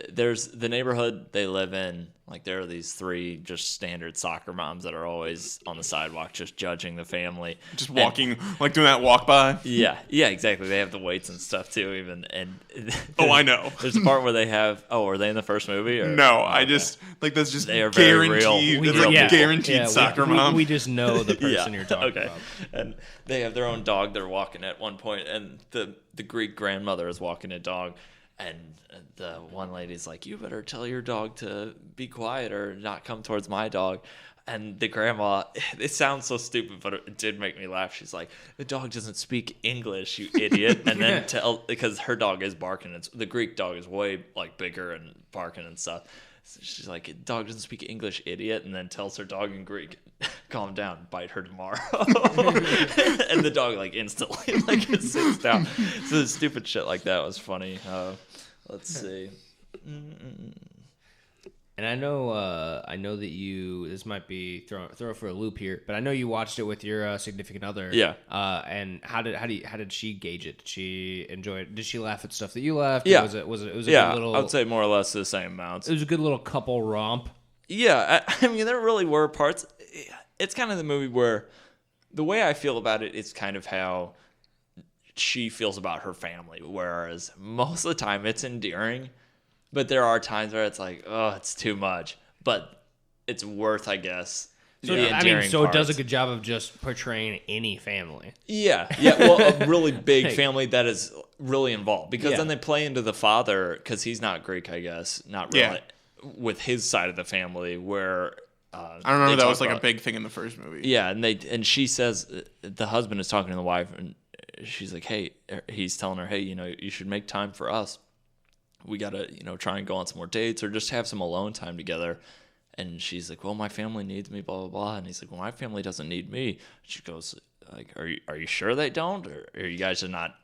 there's the neighborhood they live in. Like, there are these three just standard soccer moms that are always on the sidewalk just judging the family. Just walking, like doing that walk by. Yeah, exactly. They have the weights and stuff too, even. And Oh, I know. there's a part where they have. Oh, are they in the first movie? Or? No, I just like that's just They are very guaranteed. real. That's like Yeah. guaranteed soccer mom. We just know the person you're talking okay. about. And they have their own dog they're walking at one point, and the Greek grandmother is walking a dog, and the one lady's like, you better tell your dog to be quiet or not come towards my dog. And the grandma, it sounds so stupid, but it did make me laugh. She's like, the dog doesn't speak English, you idiot. And then because her dog is barking, the Greek dog is way like bigger and barking and stuff. So she's like, dog doesn't speak English, idiot. And then tells her dog in Greek, calm down, bite her tomorrow. And the dog like instantly like it sits down. So the stupid shit like that was funny. Let's see. And I know that you. This might be throw for a loop here, but I know you watched it with your significant other. Yeah. And how did she gauge it? Did she enjoy it? Did she laugh at stuff that you laughed? Yeah. Was it a Yeah, good little? I would say more or less the same amounts. it was a good little couple romp. Yeah, I mean, there really were parts. It's kind of the movie where the way I feel about it is kind of how she feels about her family, whereas most of the time it's endearing, but there are times where it's like, oh, it's too much, but it's worth, I guess, So, the I mean, endearing so it does a parts. good job of just portraying any family. Yeah, well, a really big Hey. family that is really involved, because Yeah. then they play into the father, because he's not Greek, I guess, not really, Yeah. with his side of the family, where I remember they that talk was like a about- big thing in the first movie. Yeah, and she says the husband is talking to the wife, and she's like, "Hey," he's telling her, "Hey, you should make time for us. We gotta, try and go on some more dates or just have some alone time together." And she's like, "Well, my family needs me, blah blah blah." And he's like, "Well, my family doesn't need me." She goes, "Like, are you sure they don't, or are you guys just not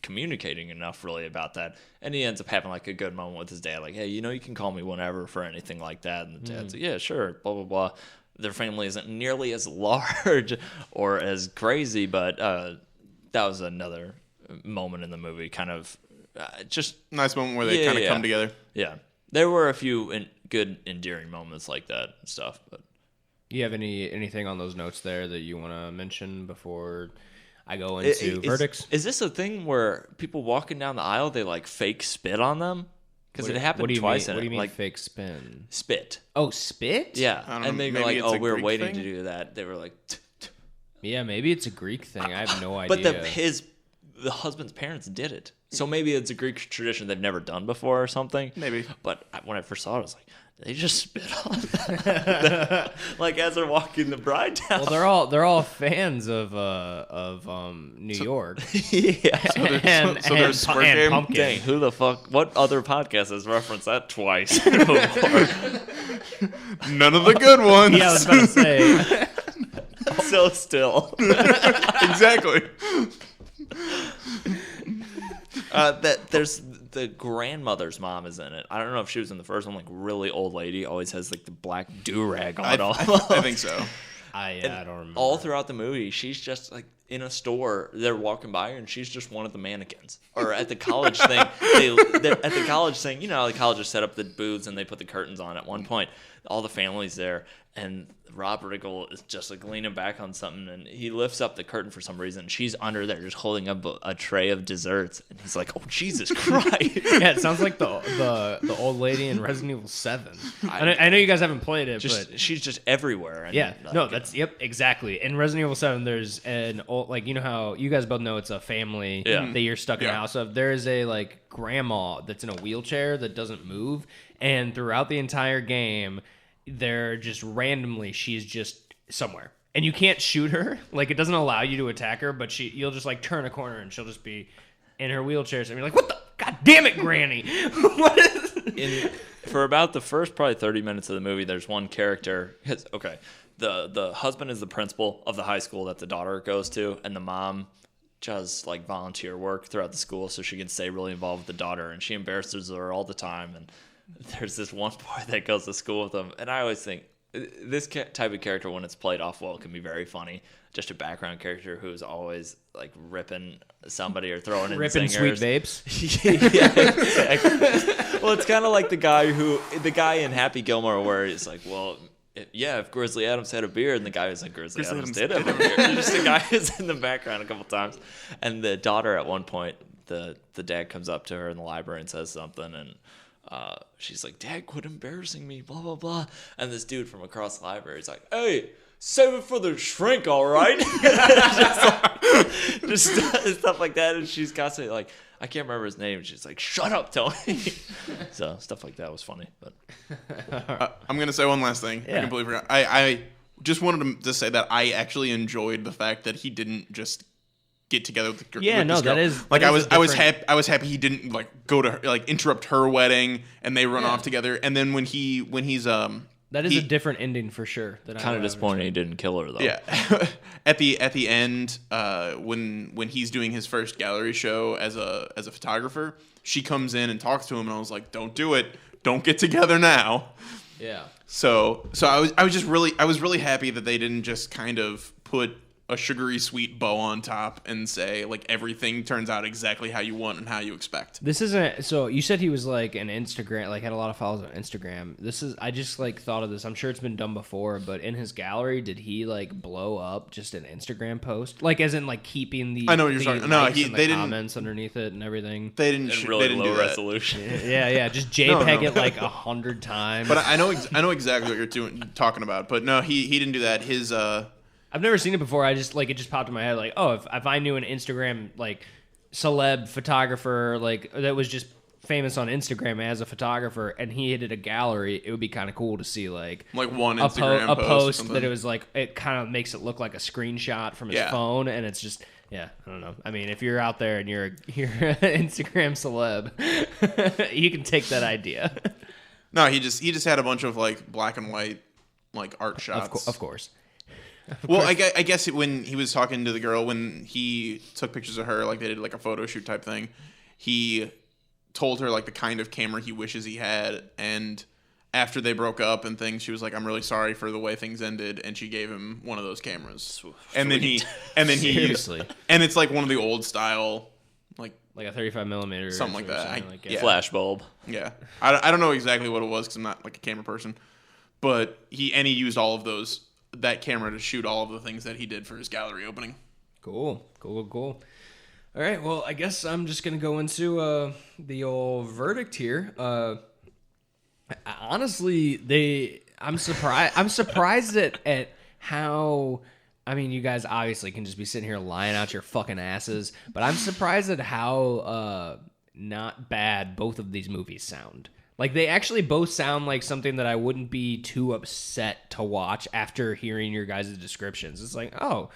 communicating enough really about that?" And he ends up having like a good moment with his dad, like, "Hey, you can call me whenever for anything like that." And the dad's like, "Yeah, sure," blah blah blah. Their family isn't nearly as large or as crazy, but that was another moment in the movie, kind of just Nice moment where they kind of come together. Yeah, there were a few good endearing moments like that and stuff. But You have anything on those notes there that you want to mention before I go into verdicts? Is this a thing where people walking down the aisle, they like fake spit on them? Because it happened twice. What do you mean like fake spin? spit? Oh, spit? Yeah, I don't know, and they were maybe like, it's "Oh, a we were Greek waiting thing? to do that." They were like, Yeah, maybe it's a Greek thing. I have no idea. but the husband's parents did it, so maybe it's a Greek tradition they've never done before or something. Maybe. But when I first saw it, I was like, they just spit on them. Like as they're walking the bride down. Well, they're all fans of New York. Yeah. and there's a squirt game? Pumpkin. Dang, who the fuck? What other podcast has referenced that twice before? None of the good ones. Yeah, I was about to say. So still. Exactly. That there's the grandmother's mom is in it. I don't know if she was in the first one. Like really old lady, always has like the black do rag on. I think so. I don't remember. All throughout the movie, she's just like in a store. They're walking by her, and she's just one of the mannequins. Or at the college thing, they're at the college thing. You know how the colleges set up the booths and they put the curtains on. At one point, all the family's there, and Rob Riggle is just like leaning back on something, and he lifts up the curtain for some reason. She's under there, just holding up a tray of desserts, and he's like, "Oh Jesus Christ!" Yeah, it sounds like the old lady in Resident Evil 7. I know you guys haven't played it, but She's just everywhere. And yeah, like, no, exactly. In Resident Evil 7, there's an old, like, you know how you guys both know it's a family that you're stuck in a house of. There is a like grandma that's in a wheelchair that doesn't move, and throughout the entire game, they're just randomly she's just somewhere, and you can't shoot her. Like it doesn't allow you to attack her, but you'll just like turn a corner and she'll just be in her wheelchair. So you're like, what the god damn it, Granny? What is? For about the first probably 30 minutes of the movie, there's one character. Okay, the husband is the principal of the high school that the daughter goes to, and the mom does like volunteer work throughout the school so she can stay really involved with the daughter, and she embarrasses her all the time. And there's this one boy that goes to school with them, and I always think this type of character, when it's played off well, can be very funny. Just a background character who's always like ripping somebody or throwing in Ripping singers. sweet babes. Yeah, exactly. Well, it's kind of like the guy in Happy Gilmore where he's like, well, if Grizzly Adams had a beard, and the guy was like, Grizzly Adams did have a beard. Just the guy is in the background a couple times. And the daughter at one point, the dad comes up to her in the library and says something, and she's like, "Dad, quit embarrassing me, blah, blah, blah." And this dude from across the library is like, "Hey, save it for the shrink, all right?" just stuff like that. And she's constantly like, I can't remember his name. She's like, "Shut up, Tony." So stuff like that was funny. But I'm gonna say one last thing. Yeah. I completely forgot. I just wanted to say that I actually enjoyed the fact that he didn't just get together with the girl. Yeah, no, that is like that I is was a happy. I was happy he didn't like go to her, like interrupt her wedding and they run off together. And then when he's That is a different ending for sure. kind of disappointing he didn't kill her though. Yeah, at the end, when he's doing his first gallery show as a photographer, she comes in and talks to him, and I was like, "Don't do it! Don't get together now." Yeah. So I was really happy that they didn't just kind of put a sugary sweet bow on top and say like everything turns out exactly how you want and how you expect. This isn't, so you said he was like an Instagram, like had a lot of followers on Instagram. I just like thought of this. I'm sure it's been done before, but in his gallery, did he like blow up just an Instagram post? Like as in like keeping the, I know what you're talking. No, likes and the they didn't. comments underneath it and everything. They didn't. And They really didn't low do that. resolution. Yeah. Just JPEG it like 100 times. But I know exactly what you're talking about. But no, he didn't do that. His I've never seen it before. I just like it just popped in my head like, oh, if I knew an Instagram like celeb photographer like that was just famous on Instagram as a photographer, and he did a gallery, it would be kind of cool to see like one a Instagram post or that it was like it kind of makes it look like a screenshot from his phone, and it's just I don't know. I mean, if you're out there and you're an Instagram celeb, you can take that idea. No, he just had a bunch of like black and white like art shots. Of course. Well, I guess when he was talking to the girl, when he took pictures of her, like they did like a photo shoot type thing, he told her like the kind of camera he wishes he had, and after they broke up and things, she was like, "I'm really sorry for the way things ended," and she gave him one of those cameras. And then he seriously, and it's like one of the old style, like a 35 millimeter, something like that. Flash bulb. Yeah, I don't know exactly what it was because I'm not like a camera person, but he used all of that camera to shoot all of the things that he did for his gallery opening. Cool. All right, well, I guess I'm just gonna go into the old verdict here. Honestly, I'm surprised at how. I mean, you guys obviously can just be sitting here lying out your fucking asses, but I'm surprised at how not bad both of these movies sound. Like, they actually both sound like something that I wouldn't be too upset to watch after hearing your guys' descriptions. It's like, oh,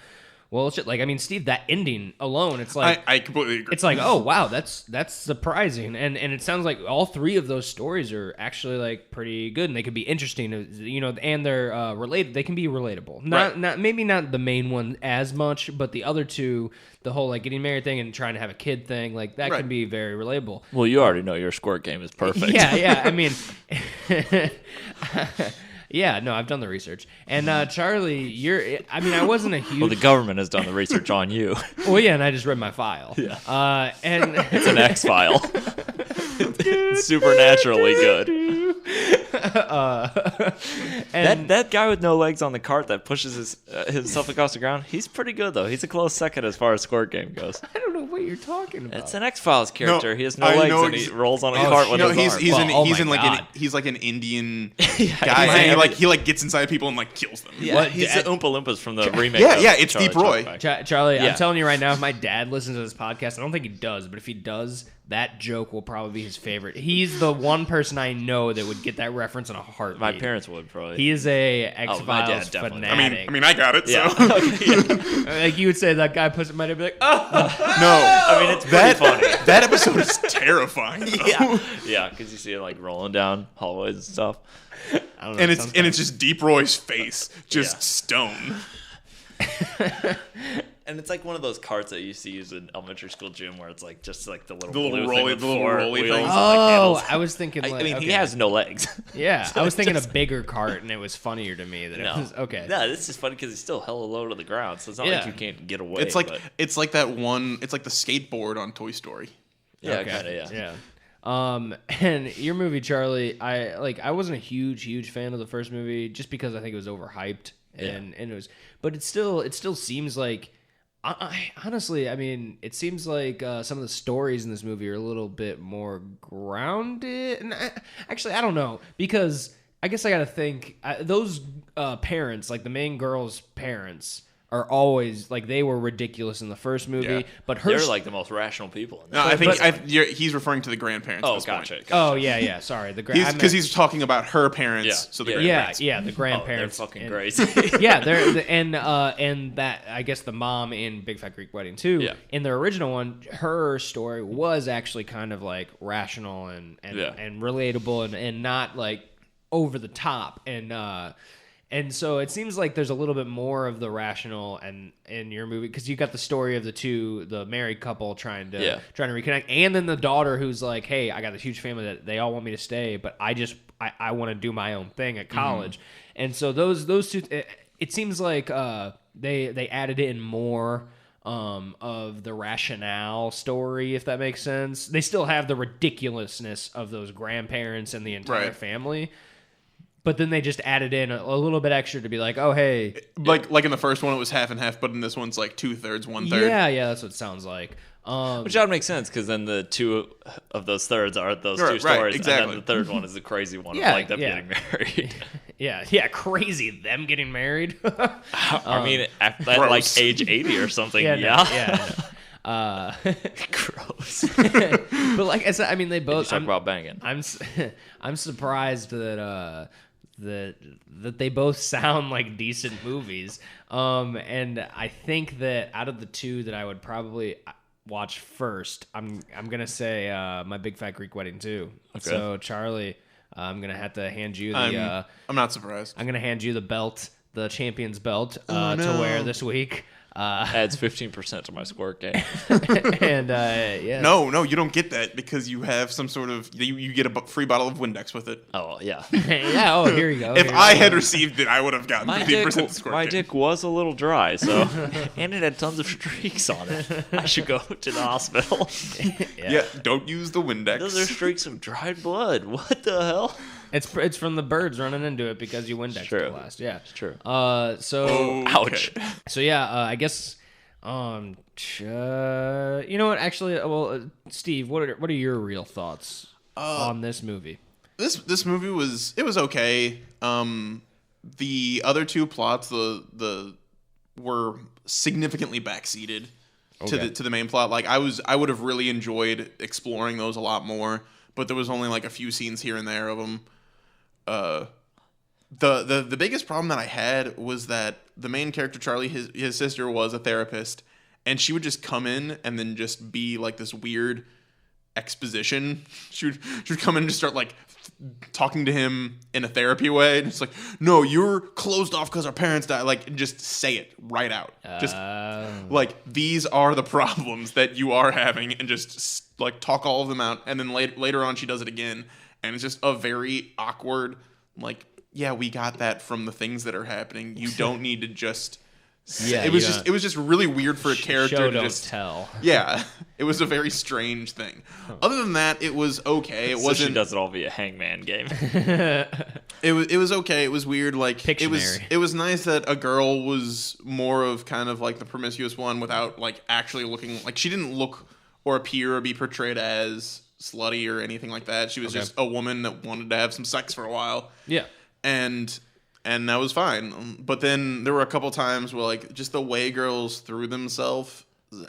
well, shit. Like, I mean, Steve, that ending alone, it's like... I completely agree. It's like, oh, wow, that's surprising. And it sounds like all three of those stories are actually, like, pretty good, and they could be interesting, and they're related. They can be relatable. Maybe not the main one as much, but the other two, the whole, like, getting married thing and trying to have a kid thing, like, that can be very relatable. Well, you already know your squirt game is perfect. Yeah, I mean... Yeah, no, I've done the research. And Charlie, I wasn't a huge... Well, the government has done the research on you. Well, yeah, and I just read my file. Yeah. And it's an X-file. Supernaturally good. That guy with no legs on the cart that pushes himself across the ground, he's pretty good, though. He's a close second as far as squirt game goes. I don't know what you're talking about. It's an X-Files character. He has no legs, and he rolls on a cart with his arm. He's like an Indian guy, and he like gets inside people and like kills them. Yeah, he's the Oompa Loompas from the remake. Yeah, it's Deep Roy. Charlie, I'm telling you right now, if my dad listens to this podcast, I don't think he does, but if he does, that joke will probably be his favorite. He's the one person I know that would get that reference in a heartbeat. My parents would probably. He is a X-Files fanatic. I mean, I got it. Yeah. So. Like you would say, that guy puts it, might be like, oh. No, I mean it's pretty funny. That episode is terrifying. Yeah, because you see it like rolling down hallways and stuff. I don't know, and it's just Deep Roy's face, just stone. And it's like one of those carts that you used to use in elementary school gym, where it's like just like the little rolly wheels. thing. Oh, I was thinking. I mean, he has no legs. Yeah, I was thinking a bigger cart, and it was funnier to me that it was okay. Yeah, this is funny because he's still hella low to the ground, so it's not like you can't get away. It's like that one. It's like the skateboard on Toy Story. Yeah, kind of. Yeah. And your movie, Charlie, I wasn't a huge fan of the first movie just because I think it was overhyped, and it was, but it still seems like. Honestly, I mean, it seems like some of the stories in this movie are a little bit more grounded. And I don't know, because I guess I got to think those parents, like the main girl's parents, are always like they were ridiculous in the first movie, but they're like the most rational people. No, I think he's referring to the grandparents. Oh, at this point. Gotcha. Oh, yeah. Sorry, because he's talking about her parents. Yeah. So the grandparents. The grandparents. They're fucking crazy. Yeah, and that I guess the mom in Big Fat Greek Wedding too. Yeah. In the original one, her story was actually kind of like rational and relatable and not like over the top and so it seems like there's a little bit more of the rational and in your movie because you got the story of the married couple trying to reconnect, and then the daughter who's like, hey, I got this huge family that they all want me to stay, but I want to do my own thing at college. Mm-hmm. And so those two, it seems like they added in more of the rationale story, if that makes sense. They still have the ridiculousness of those grandparents and the entire family. But then they just added in a little bit extra to be like, oh, hey. Like in the first one, it was half and half, but in this one's like 2/3, 1/3. Yeah, that's what it sounds like. Which ought to make sense, because then the two of those thirds are those two stories, exactly. And then the third one is the crazy one of like them getting married. Yeah, crazy, them getting married. I mean, at like age 80 or something, Gross. But like I said, I mean, they both. Talk about banging. I'm surprised that that they both sound like decent movies. And I think that out of the two that I would probably watch first, I'm gonna say My Big Fat Greek Wedding 2. Okay. So Charlie, I'm gonna have to hand you the. I'm not surprised. I'm gonna hand you the belt, the champion's belt, no. to wear this week. Adds 15% to my squirt game. And yeah. No, you don't get that because you have some sort of you get a free bottle of Windex with it. Oh, yeah. Yeah. Oh, here you go. If Here I you go. had received it, I would have gotten 15% squirt. My game. dick was a little dry, so and it had tons of streaks on it. I should go to the hospital. Yeah, don't use the Windex. Those are streaks of dried blood. What the hell? It's from the birds running into it because you Windexed True. it last. Yeah. It's true. So Ouch. So yeah, I guess. You know what? Actually, Steve, what are your real thoughts on this movie? This movie was okay. The other two plots were significantly backseated to the main plot. Like I would have really enjoyed exploring those a lot more, but there was only like a few scenes here and there of them. The biggest problem that I had was that the main character Charlie, his sister was a therapist, and she would just come in and then just be like this weird exposition. She would come in and just start like talking to him in a therapy way, and it's like, no, you're closed off because our parents died. Like, and just say it right out. Just like, these are the problems that you are having, and just like talk all of them out. And then later on, she does it again, and it's just a very awkward like. Yeah, we got that from the things that are happening. You don't need to just. Yeah, it was just really weird for a character Show to don't just tell. Yeah, it was a very strange thing. Other than that, it was okay. It So wasn't. she does it all via Hangman game. It was okay. It was weird. Like Pictionary. it was nice that a girl was more of kind of like the promiscuous one without like actually looking like she didn't look or appear or be portrayed as slutty or anything like that. She was just a woman that wanted to have some sex for a while. Yeah. And that was fine. But then there were a couple times where like just the way girls threw themselves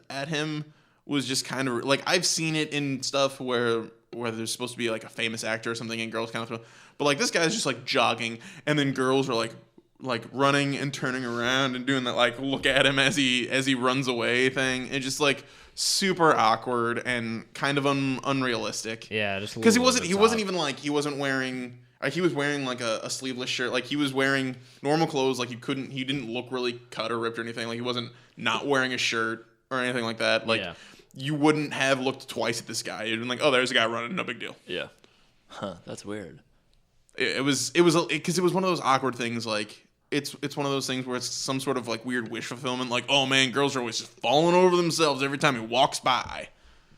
at him was just kind of like I've seen it in stuff where there's supposed to be like a famous actor or something and girls kind of throw, but like this guy's just like jogging and then girls are like running and turning around and doing that like look at him as he runs away thing. And just like super awkward and kind of unrealistic. Yeah, just because he wasn't even like he wasn't wearing. He was wearing like a sleeveless shirt. Like he was wearing normal clothes. Like he didn't look really cut or ripped or anything. Like he wasn't not wearing a shirt or anything like that. Like you wouldn't have looked twice at this guy. You'd been like, oh, there's a guy running. No big deal. Yeah. Huh. That's weird. It was because it was one of those awkward things. Like it's one of those things where it's some sort of like weird wish fulfillment. Like, oh man, girls are always just falling over themselves every time he walks by.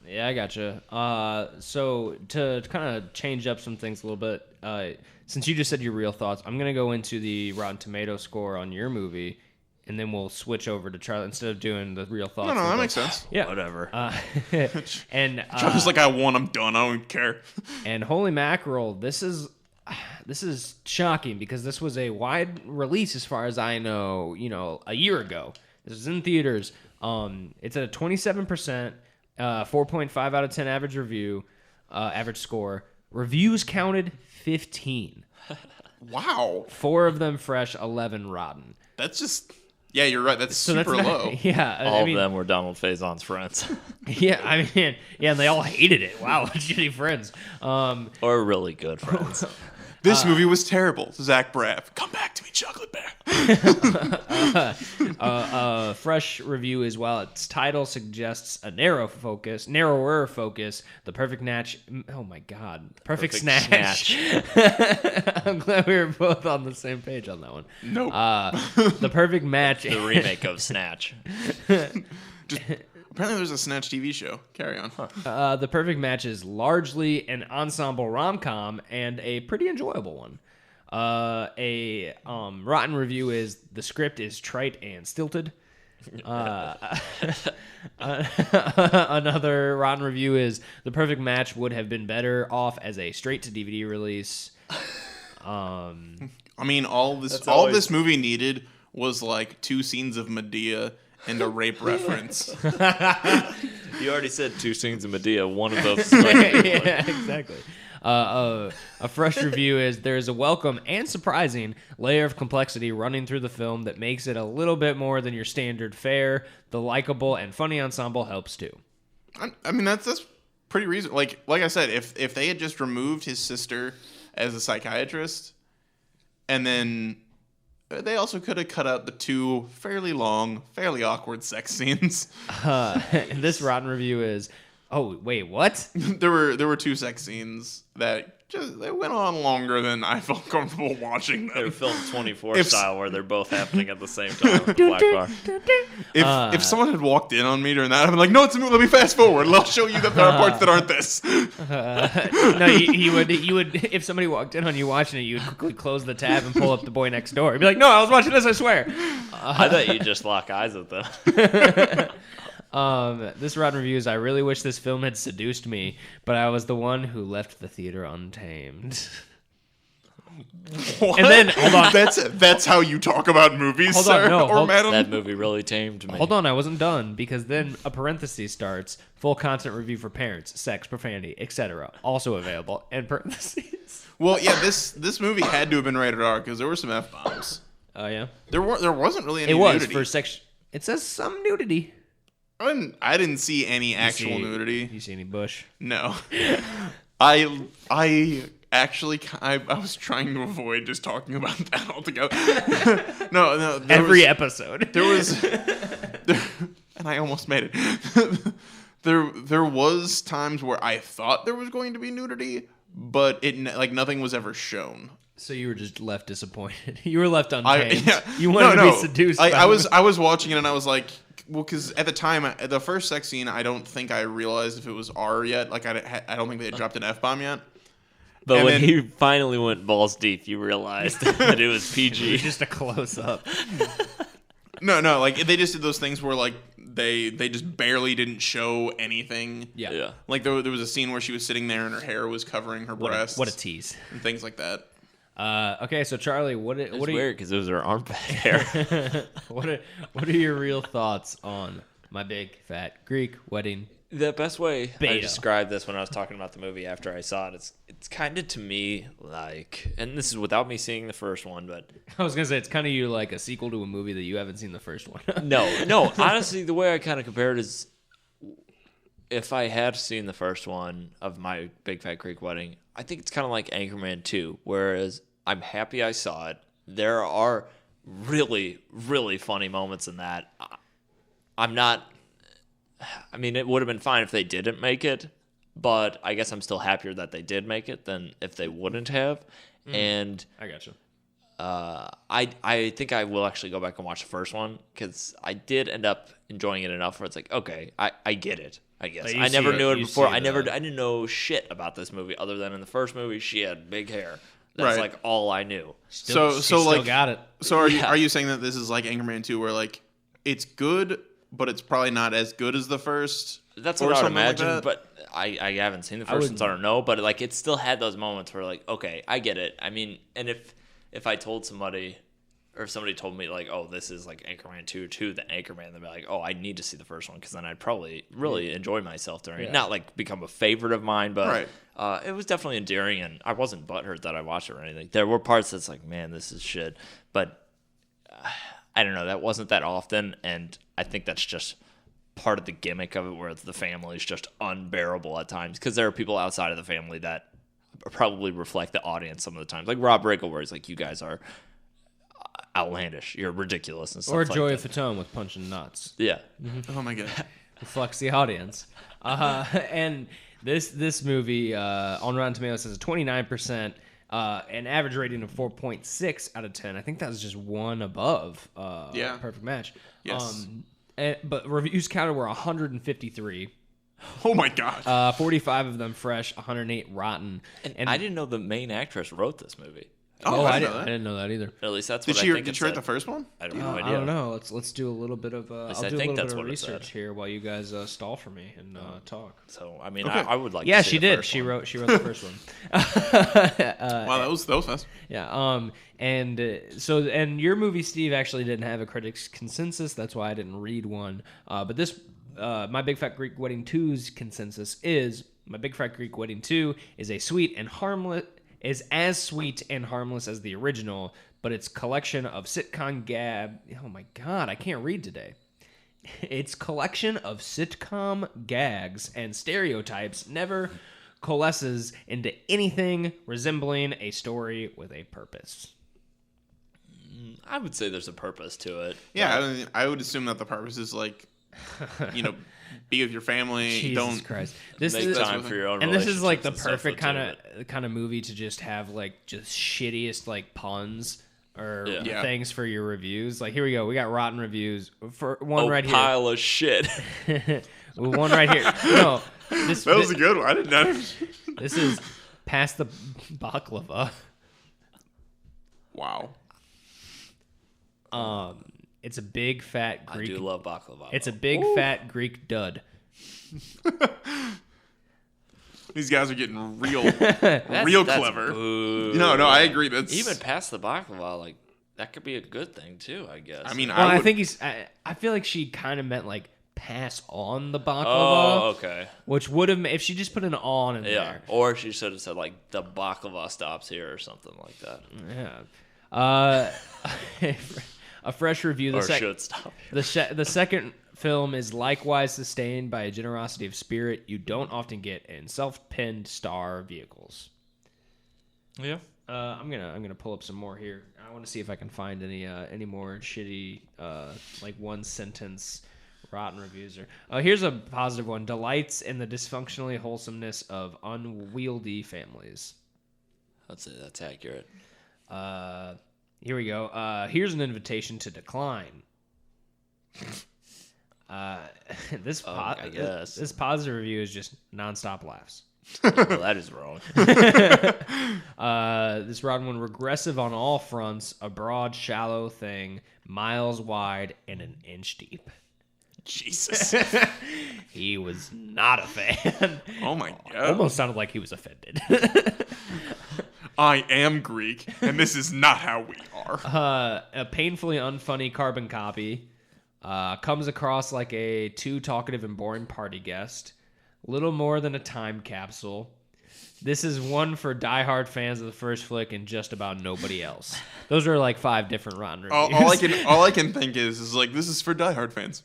Yeah, I gotcha. So to kind of change up some things a little bit, since you just said your real thoughts, I'm gonna go into the Rotten Tomato score on your movie, and then we'll switch over to Charlie instead of doing the real thoughts. No, that makes sense. Yeah, Whatever. And Charlie's like, I won. I'm done. I don't care. and holy mackerel, this is shocking because this was a wide release as far as I know. A year ago. This was in theaters. It's at a 27%. 4.5 out of 10 average review, average score. Reviews counted 15. Wow. 4 of them fresh, 11 rotten. That's just yeah, you're right. That's So super that's not, low. Yeah, All of them were Donald Faison's friends. Yeah, I mean, yeah, and they all hated it. Wow, shitty friends. Or really good friends. This movie was terrible. Zach Braff, come back to me, Chocolate Bear. Fresh review is, while its title suggests a narrower focus, the perfect snatch. Oh my god, perfect snatch. I'm glad we were both on the same page on that one. Nope. The perfect match. The remake of Snatch. Apparently, there's a Snatch TV show. Carry on. The perfect match is largely an ensemble rom-com and a pretty enjoyable one. A rotten review is the script is trite and stilted. Another rotten review is the perfect match would have been better off as a straight to DVD release. I mean, all this movie needed was like 2 scenes of Medea and a rape reference. You already said 2 scenes in Medea. One of those is like Yeah, exactly. A fresh review is there's a welcome and surprising layer of complexity running through the film that makes it a little bit more than your standard fare. The likable and funny ensemble helps too. I mean, that's pretty reasonable. Like I said, if they had just removed his sister as a psychiatrist, and then they also could have cut out the 2 fairly long, fairly awkward sex scenes. And this rotten review is, oh wait, what? there were 2 sex scenes that they went on longer than I felt comfortable watching they're them. filmed 24 style where they're both happening at the same time. With the black bar. If someone had walked in on me during that, I'd be like, "No, it's a movie. Let me fast forward. And I'll show you that there are parts that aren't this." No, you would. If somebody walked in on you watching it, you would quickly close the tab and pull up The Boy Next Door. You'd be like, "No, I was watching this. I swear." I thought you'd just lock eyes with them. This rotten review is, I really wish this film had seduced me, but I was the one who left the theater untamed. What? And then, hold on. That's how you talk about movies, Hold on, sir no, or hold- madam. That movie really tamed me. Hold on, I wasn't done, because then a parenthesis starts, full content review for parents, sex, profanity, etc. Also available, and parentheses. Well, yeah, this movie had to have been rated R because there were some F-bombs. Oh, yeah? There wasn't really any It was, nudity. for sex. It says some nudity. I didn't see any actual See- nudity. You see any bush? No. I actually I was trying to avoid just talking about that altogether. no. Every episode. There was and I almost made it. There was times where I thought there was going to be nudity, but nothing was ever shown. So you were just left disappointed. You were left untamed. Yeah. You wanted to be seduced. by I the- was watching it and I was like, well, because at the time, the first sex scene, I don't think I realized if it was R yet. Like I don't think they had dropped an F-bomb yet. But And when then- he finally went balls deep, you realized that it was It was PG. just a close up. No, like they just did those things where like they just barely didn't show anything. Yeah. Like there was a scene where she was sitting there and her hair was covering her breasts. What a tease. and things like that. Okay, so Charlie, what It's are weird because it was her armpit hair. what are your real thoughts on My Big Fat Greek Wedding? The best way I Beta. described this when I was talking about the movie after I saw it, it's kind of to me like, and this is without me seeing the first one, but I was gonna say it's kind of you like a sequel to a movie that you haven't seen the first one. no. Honestly, the way I kind of compare it is, if I had seen the first one of My Big Fat Greek Wedding, I think it's kind of like Anchorman 2, whereas I'm happy I saw it. There are really, really funny moments in that. I mean, it would have been fine if they didn't make it, but I guess I'm still happier that they did make it than if they wouldn't have. And I gotcha. I think I will actually go back and watch the first one because I did end up enjoying it enough where it's like, okay, I get it. I guess Like, you I never see knew it- it you before. see I the- didn't know shit about this movie other than in the first movie she had big hair. That's Right. like all I knew. She So still like got it. So are Yeah. you saying that this is like Anchorman 2 where like it's good but it's probably not as good as the first? That's or what I would something like imagine, that? but I haven't seen the first one, so I don't know. But like, it still had those moments where like, okay, I get it. I mean, and if I told somebody, or if somebody told me like, oh, this is like Anchorman 2 to the Anchorman, they'd be like, oh, I need to see the first one because then I'd probably really enjoy myself during it. Not like become a favorite of mine, but it was definitely endearing, and I wasn't butthurt that I watched it or anything. There were parts that's like, man, this is shit, but I don't know, that wasn't that often, and I think that's just part of the gimmick of it, where the family is just unbearable at times because there are people outside of the family that probably reflect the audience some of the times, like Rob Riggle, where he's like, you guys are outlandish, you're ridiculous, and stuff Or like Joey that. Fatone with punching nuts. Yeah. Oh my god. Reflects the audience. And this movie on Rotten Tomatoes has a 29%, an average rating of 4.6 out of 10. I think that was just one above Perfect Match. Yes. But reviews counted were 153. Oh my god. 45 of them fresh, 108 rotten. And I didn't know the main actress wrote this movie. Oh, I know didn't. I that. didn't know that either. At least that's Did what she I think did it she write said. the first one? I have no idea. I don't know. Let's do a little bit of. least I'll I do a think little that's bit of what it said. research here while you guys stall for me and talk. So I mean, Okay. I would like. Yeah, to see she the did. first She one. wrote the first one. Wow, that was fast. Yeah. And your movie, Steve, actually didn't have a critics' consensus. That's why I didn't read one. But this, My Big Fat Greek Wedding 2's consensus is My Big Fat Greek Wedding 2 is as sweet and harmless as the original, but its collection of sitcom gab. Oh my God, I can't read today. Its collection of sitcom gags and stereotypes never coalesces into anything resembling a story with a purpose. I would say there's a purpose to it. Yeah, I would assume that the purpose is like, be with your family. Jesus Don't Christ. This Make is time for your own. and this is like the relationships and stuff perfect with kind of movie to just have like just shittiest like puns or Yeah. things for your reviews. Like here we go. We got rotten reviews for it. one right Pile of shit. here. One right here. No. This That was a good one. I didn't know. This is Past the Baklava. Wow. It's a big fat I Greek. do love baklava. It's a big fat Greek dud. These guys are getting real clever. Boo. No, I agree. That's Even past the baklava, like that could be a good thing too. I guess. I mean, Well, I would, think I feel like she kind of meant like pass on the baklava, Oh, okay. which would have if she just put an on in Yeah. there. Or she should have said like the baklava stops here or something like that. Yeah. A fresh review. Or should stop. The second film is likewise sustained by a generosity of spirit you don't often get in self-pinned star vehicles. Yeah. I'm gonna pull up some more here. I want to see if I can find any more shitty like one sentence rotten reviews. Here's a positive one: delights in the dysfunctionally wholesomeness of unwieldy families. That's accurate. Here we go. Here's an invitation to decline. This I guess. this positive review is just nonstop laughs. Well, that is wrong. This rotten one, regressive on all fronts, a broad, shallow thing, miles wide and an inch deep. Jesus. He was not a fan. Oh my god. Almost sounded like he was offended. I am Greek, and this is not how we are. A painfully unfunny carbon copy. Comes across like a too talkative and boring party guest. Little more than a time capsule. This is one for diehard fans of the first flick and just about nobody else. Those are like 5 different rotten reviews. all I can think is like this is for diehard fans.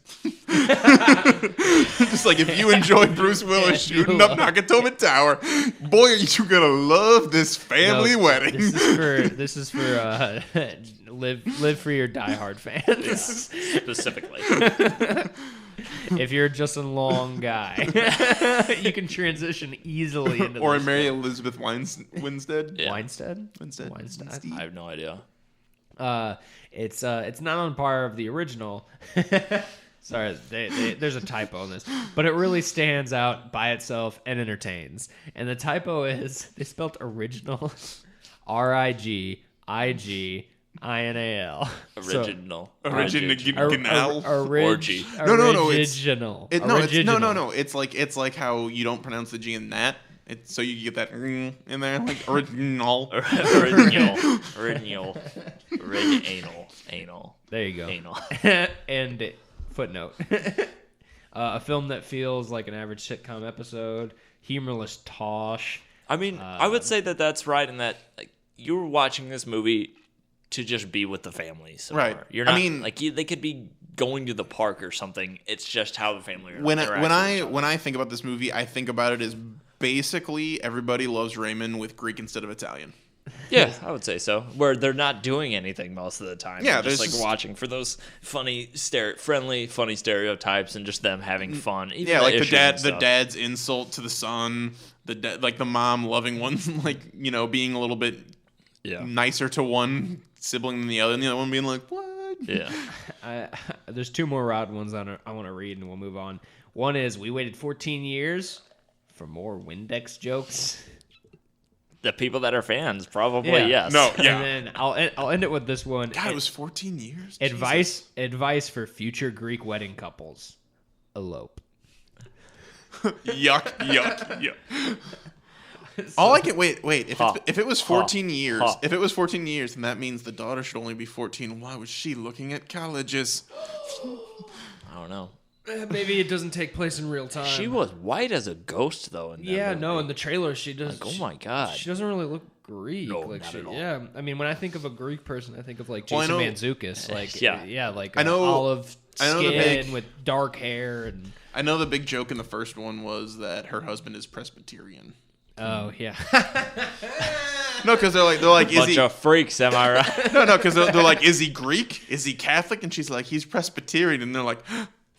Just like if you enjoy Bruce Willis shooting up Nakatomi Tower, boy, are you gonna love this family No, wedding. This is for live for your diehard fans. Specifically. If you're just a long guy, you can transition easily into Or this. Mary Elizabeth Winstead. Yeah. Weinstein. Winstead. I have no idea. It's not on par of the original. Sorry, there's a typo in this, but it really stands out by itself and entertains. And the typo is they spelled original, RIGIGINAL. Original. Original. Orgy. No, it's- Original. No. It's like how you don't pronounce the G in that. So you get that in there, like original. Original. Anal. There you go. Anal. And footnote. A film that feels like an average sitcom episode. Humorless tosh. I mean, I would say that that's right in that like you were watching this movie to just be with the family somewhere. Right. You're not I mean- they could be going to the park or something. It's just how the family When interacts with each other. I think about this movie, I think about it as basically everybody loves Raymond with Greek instead of Italian. Yeah, I would say so. Where they're not doing anything most of the time. Yeah, They're just there's like just- watching for those funny stereotypes and just them having fun. Even Yeah, like issues the and stuff. dad's insult to the son, like the mom loving one, like being a little bit Yeah, nicer to one sibling than the other, and the other one being like, "What?" yeah. There's 2 more rotten ones I want to read, and we'll move on. One is we waited 14 years for more Windex jokes. The people that are fans, probably Yeah. yes. No, yeah. And then I'll end it with this one. God, it was 14 years. Advice for future Greek wedding couples: elope. Yuck, yuck, yuck. All I can wait. If it was 14 years, if it was 14 years, then that means the daughter should only be 14. Why was she looking at colleges? I don't know. Maybe it doesn't take place in real time. She was white as a ghost, though. In that Yeah, movie. no. In the trailer, she does. Like, oh my God. She doesn't really look Greek. No, like not she, at all. Yeah, I mean, when I think of a Greek person, I think of like Well, I Jason know- Mantzoukas. Like, Yeah. like I know- olive I know the skin big- with dark hair and. I know the big joke in the first one was that her husband is Presbyterian. Oh yeah. No, because they're like, is Bunch he? of freaks, am I right? No, because they're like, is he Greek? Is he Catholic? And she's like, he's Presbyterian, and they're like,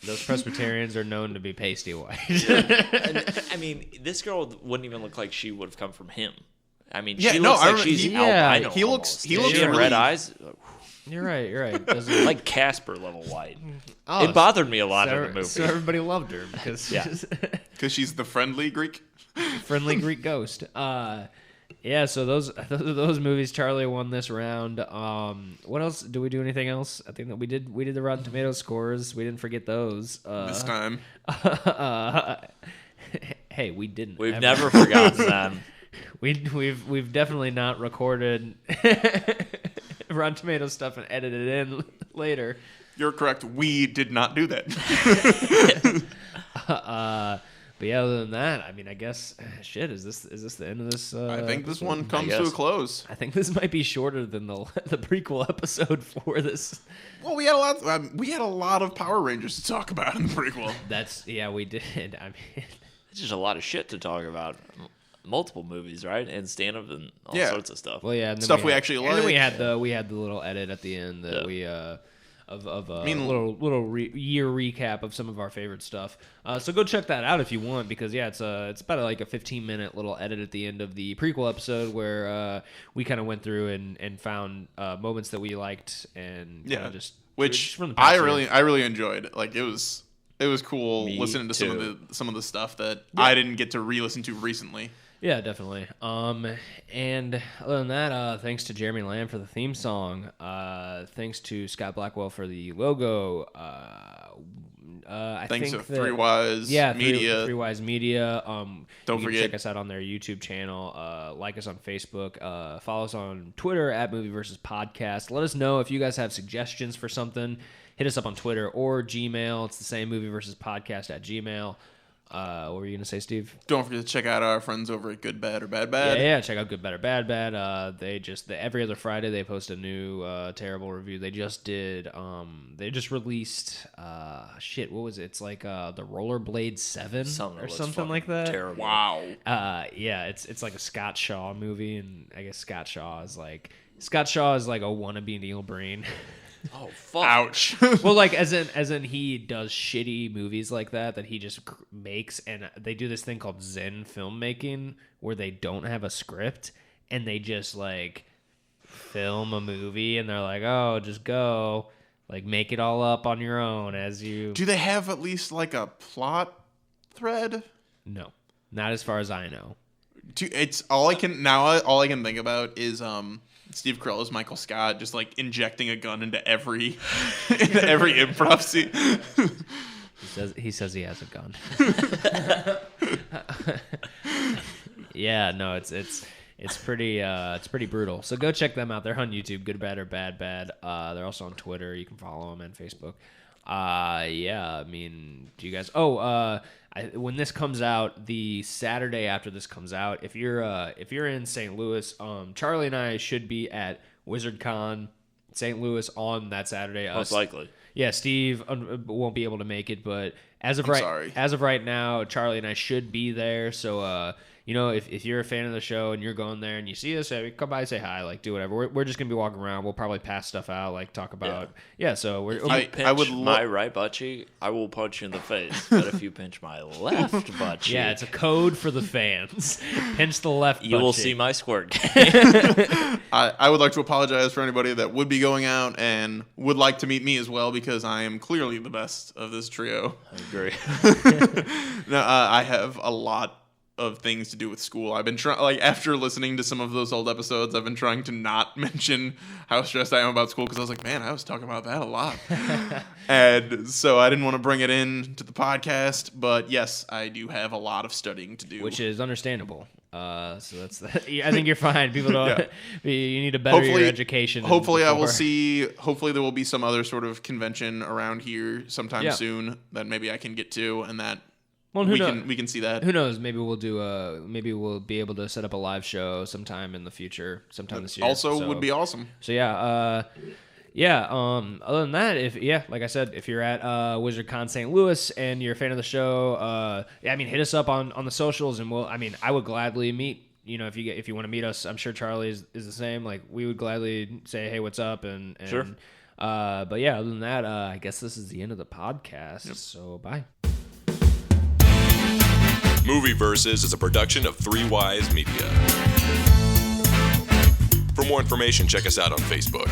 Those Presbyterians are known to be pasty white. And, I mean, this girl wouldn't even look like she would have come from him. I mean, Yeah, she no, looks I like remember- she's he- albino. he looks- almost. he Does looks she have really- red eyes, You're right. Doesn't like Casper level white. Oh, It bothered me a lot so, in the movie. So everybody loved her because Yeah. she's because she's the friendly Greek. friendly Greek ghost. Yeah. So those movies. Charlie won this round. What else? Do we do anything else? I think that we did the Rotten Tomatoes scores. We didn't forget those. This time, Hey, we didn't. We've ever. never forgotten them. We've definitely not recorded Rotten Tomatoes stuff and edited it in later. you're correct. We did not do that. But yeah, other than that, I mean, I guess shit. Is this the end of this? I think this one I comes to a guess. close. I think this might be shorter than the prequel episode for this. Well, we had a lot of Power Rangers to talk about in the prequel. We did. I mean, It's just a lot of shit to talk about. Multiple movies, right? And stand-up and all Yeah. sorts of stuff. well, yeah, and then Stuff we actually and then we like. had the little edit at the end that Yeah. we of a mean- little year recap of some of our favorite stuff. So go check that out if you want, because yeah, it's about like a 15-minute little edit at the end of the prequel episode where we kind of went through and found moments that we liked and kinda Yeah, just which from the past I year. really enjoyed. Like it was cool Me listening to too. some of the stuff that I didn't get to re-listen to recently. Yeah, definitely. And other than that, thanks to Jeremy Lamb for the theme song. Thanks to Scott Blackwell for the logo. I Thanks think to that, Three Wise Media. Three Wise Media. Don't you can forget- check us out on their YouTube channel. Like us on Facebook. Follow us on Twitter at Movie Versus Podcast. Let us know if you guys have suggestions for something. Hit us up on Twitter or Gmail. It's the same Movie Versus Podcast at Gmail. What were you gonna say, Steve? Don't forget to check out our friends over at Good Bad or Bad Yeah, Bad. yeah, check out Good, Better, Bad, Bad. Every other Friday they post a new terrible review. They just did. They just released. What was it? It's like the Rollerblade 7 Something or looks something fucking like that. Terrible. Wow. Yeah, it's like a Scott Shaw movie, and I guess Scott Shaw is like a wannabe Neil Breen. Oh fuck! Ouch. Well, like as in he does shitty movies like that he just makes, and they do this thing called Zen filmmaking where they don't have a script and they just like film a movie, and they're like, oh, just go, like make it all up on your own as you. Do they have at least like a plot thread? No, not as far as I know. It's all I can think about is Steve Carell as Michael Scott, just like injecting a gun into every improv scene. He says he has a gun. Yeah, no, it's pretty brutal. So go check them out. They're on YouTube, Good Bad or Bad Bad. They're also on Twitter. You can follow them and Facebook. Yeah, I mean, do you guys? When this comes out, the Saturday after this comes out, if you're in St. Louis, Charlie and I should be at WizardCon St. Louis on that Saturday. Most likely. Yeah, Steve won't be able to make it, but as of sorry. right now, Charlie and I should be there. So, if you're a fan of the show and you're going there and you see us, come by and say hi, like do whatever. We're just gonna be walking around. We'll probably pass stuff out, like talk about. Yeah, so we're. I would my right butt cheek, I will punch you in the face. But if you pinch my left butt cheek, yeah, it's a code for the fans. Pinch the left. you butt will cheek. see my squirt. I would like to apologize for anybody that would be going out and would like to meet me as well, because I am clearly the best of this trio. I agree. No, I have a lot of things to do with school. I've been trying, like, after listening to some of those old episodes, I've been trying to not mention how stressed I am about school, because I was like, man, I was talking about that a lot. And so I didn't want to bring it in to the podcast, but yes, I do have a lot of studying to do. Which is understandable. So that's I think you're fine. People don't. Yeah. You need to better your education. Hopefully, I will see. Hopefully, there will be some other sort of convention around here sometime soon that maybe I can get to, and that we can see that. Who knows? Maybe we'll do. Maybe we'll be able to set up a live show sometime in the future, sometime this year. Also, would be awesome. So yeah. Other than that, like I said, if you're at WizardCon St. Louis and you're a fan of the show, hit us up on the socials, and I would gladly meet. If you want to meet us, I'm sure Charlie is the same. Like, we would gladly say, hey, what's up? And sure. But yeah, other than that, I guess this is the end of the podcast. Yep. So bye. Movie Versus is a production of Three Wise Media. For more information, check us out on Facebook.